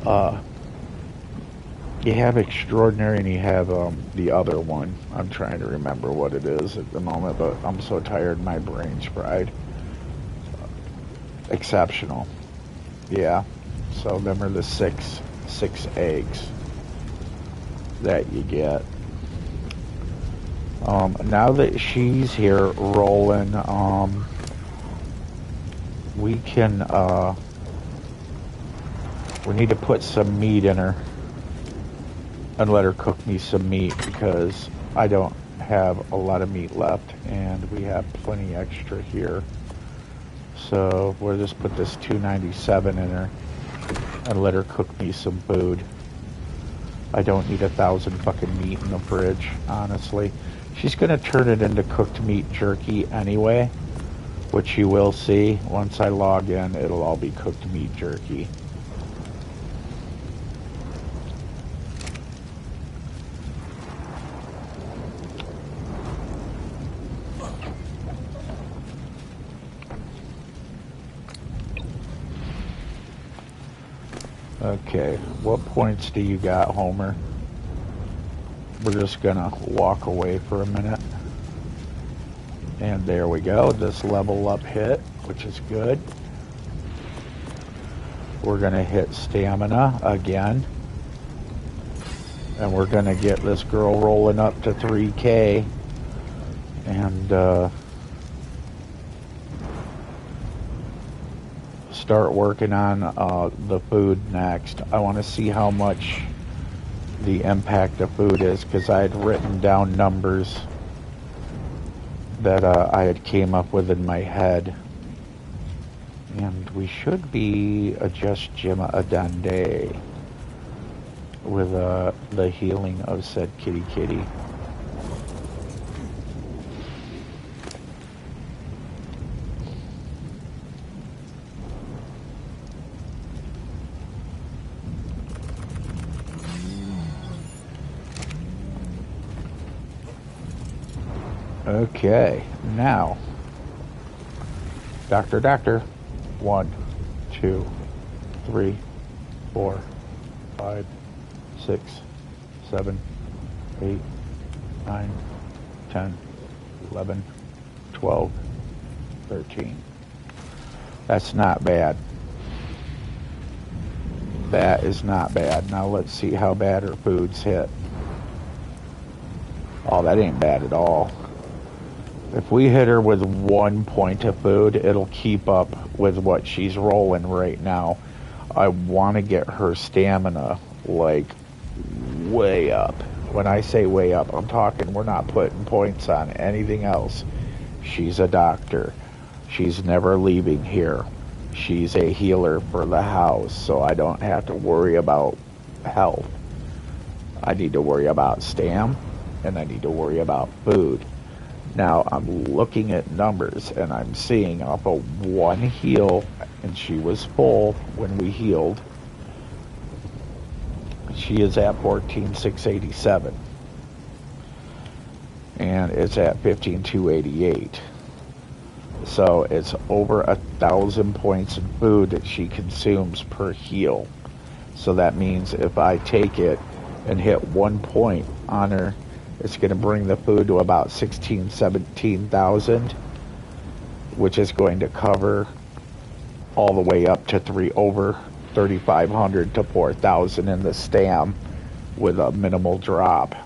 You have extraordinary, and you have the other one. I'm trying to remember what it is at the moment, but I'm so tired, my brain's fried. Exceptional. Yeah. So remember the six eggs that you get. Now that she's here rolling, we can, we need to put some meat in her and let her cook me some meat because I don't have a lot of meat left and we have plenty extra here. So we'll just put this 297 in her and let her cook me some food. I don't need 1,000 fucking meat in the fridge, honestly. She's going to turn it into cooked meat jerky anyway, which you will see. Once I log in, it'll all be cooked meat jerky. Okay, what points do you got, Homer? We're just gonna walk away for a minute. And there we go, this level up hit, which is good. We're gonna hit stamina again. And we're gonna get this girl rolling up to 3K. And start working on the food next. I want to see how much the impact of food is, because I had written down numbers that I had came up with in my head. And we should be a just Gemma Adande with the healing of said kitty kitty. Okay, now, doctor, 1, 2, 3, 4, 5, 6, 7, 8, 9, 10, 11, 12, 13. That's not bad. That is not bad. Now let's see how bad her food's hit. Oh, that ain't bad at all. If we hit her with 1 point of food, it'll keep up with what she's rolling right now. I want to get her stamina, like, way up. When I say way up, I'm talking we're not putting points on anything else. She's a doctor. She's never leaving here. She's a healer for the house, so I don't have to worry about health. I need to worry about stam, and I need to worry about food. Now, I'm looking at numbers, and I'm seeing off of 1 heal, and she was full when we healed. She is at 14,687. And it's at 15,288. So it's over 1,000 points of food that she consumes per heal. So that means if I take it and hit 1 point on her, it's going to bring the food to about 16,000, 17,000, which is going to cover all the way up to over 3,500 to 4,000 in the stam with a minimal drop.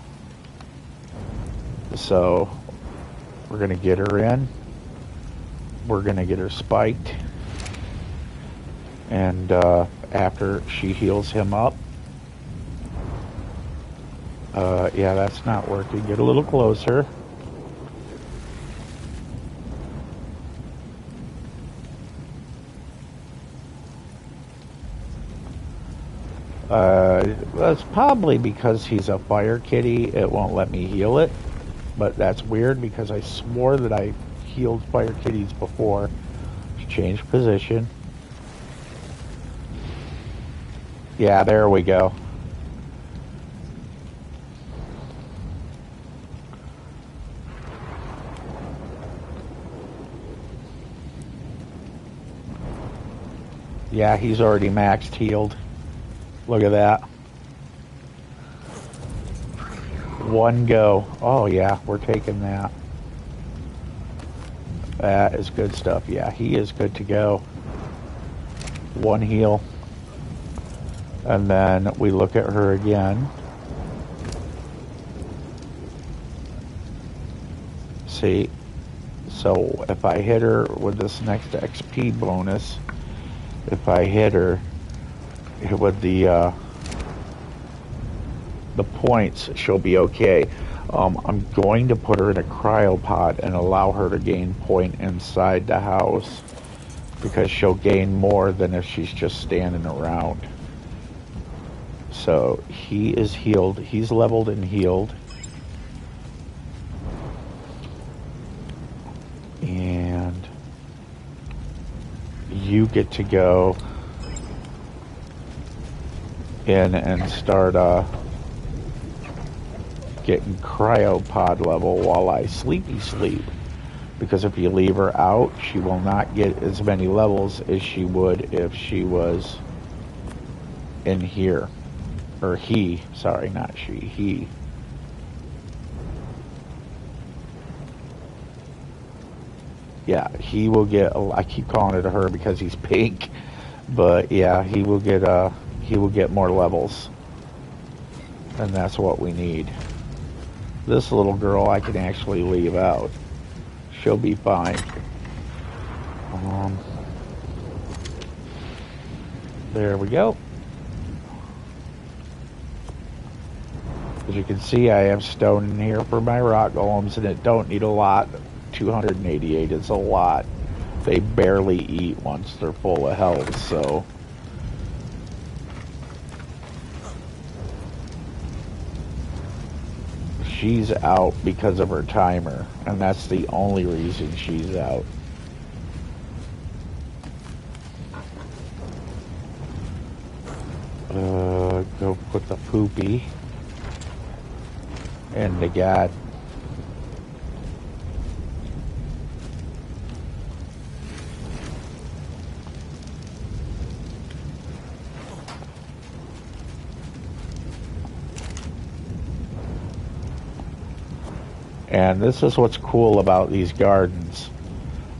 So we're going to get her in. We're going to get her spiked. And after she heals him up, yeah, that's not working. Get a little closer. That's probably because he's a fire kitty. It won't let me heal it. But that's weird because I swore that I healed fire kitties before. Change position. Yeah, there we go. Yeah, he's already maxed healed. Look at that. 1 go. Oh yeah, we're taking that. That is good stuff. Yeah, he is good to go. 1 heal. And then we look at her again. See? So if I hit her with this next XP bonus, if I hit her with the points, she'll be okay. I'm going to put her in a cryopod and allow her to gain point inside the house because she'll gain more than if she's just standing around. So he is healed. He's leveled and healed. And you get to go in and start getting cryopod level while I sleepy sleep. Because if you leave her out, she will not get as many levels as she would if she was in here. Or he, sorry, not she, he. Yeah, he will get, I keep calling it a her because he's pink, but yeah, he will get more levels. And that's what we need. This little girl I can actually leave out. She'll be fine. There we go. As you can see, I have stone in here for my rock golems, and it don't need a lot. 288 is a lot. They barely eat once they're full of health, so... She's out because of her timer, and that's the only reason she's out. Go put the poopy in the god. And this is what's cool about these gardens.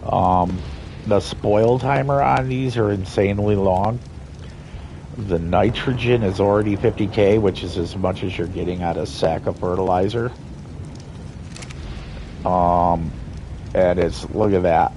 The spoil timer on these are insanely long. The nitrogen is already 50k, which is as much as you're getting out of a sack of fertilizer. And it's, look at that.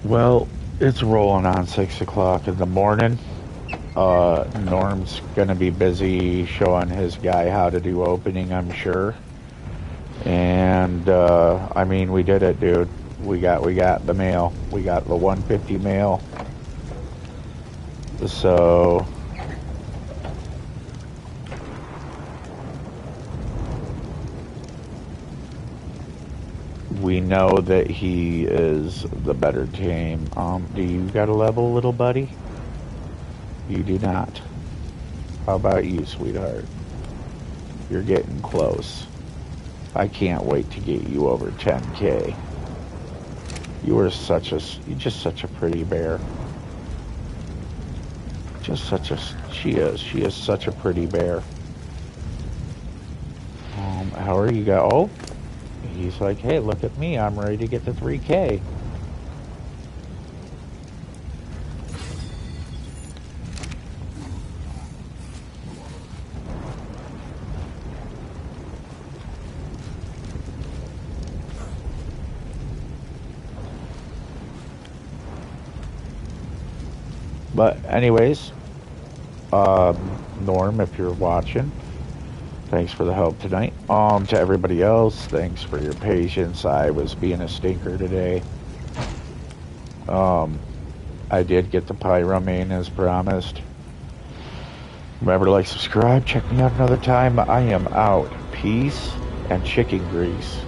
Well, it's rolling on 6 o'clock in the morning. Norm's gonna be busy showing his guy how to do opening, I'm sure. And I mean, we did it, dude. We got the mail. We got the 150 mail. So we know that he is the better tame. Do you got a level, little buddy? You do not. How about you, sweetheart? You're getting close. I can't wait to get you over 10k. You're just such a pretty bear. She is such a pretty bear. How are you guys? Oh, he's like, hey, look at me. I'm ready to get to 3k. But anyways, Norm, if you're watching, thanks for the help tonight. To everybody else, thanks for your patience. I was being a stinker today. I did get the pyromane as promised. Remember to like, subscribe, check me out another time. I am out. Peace and chicken grease.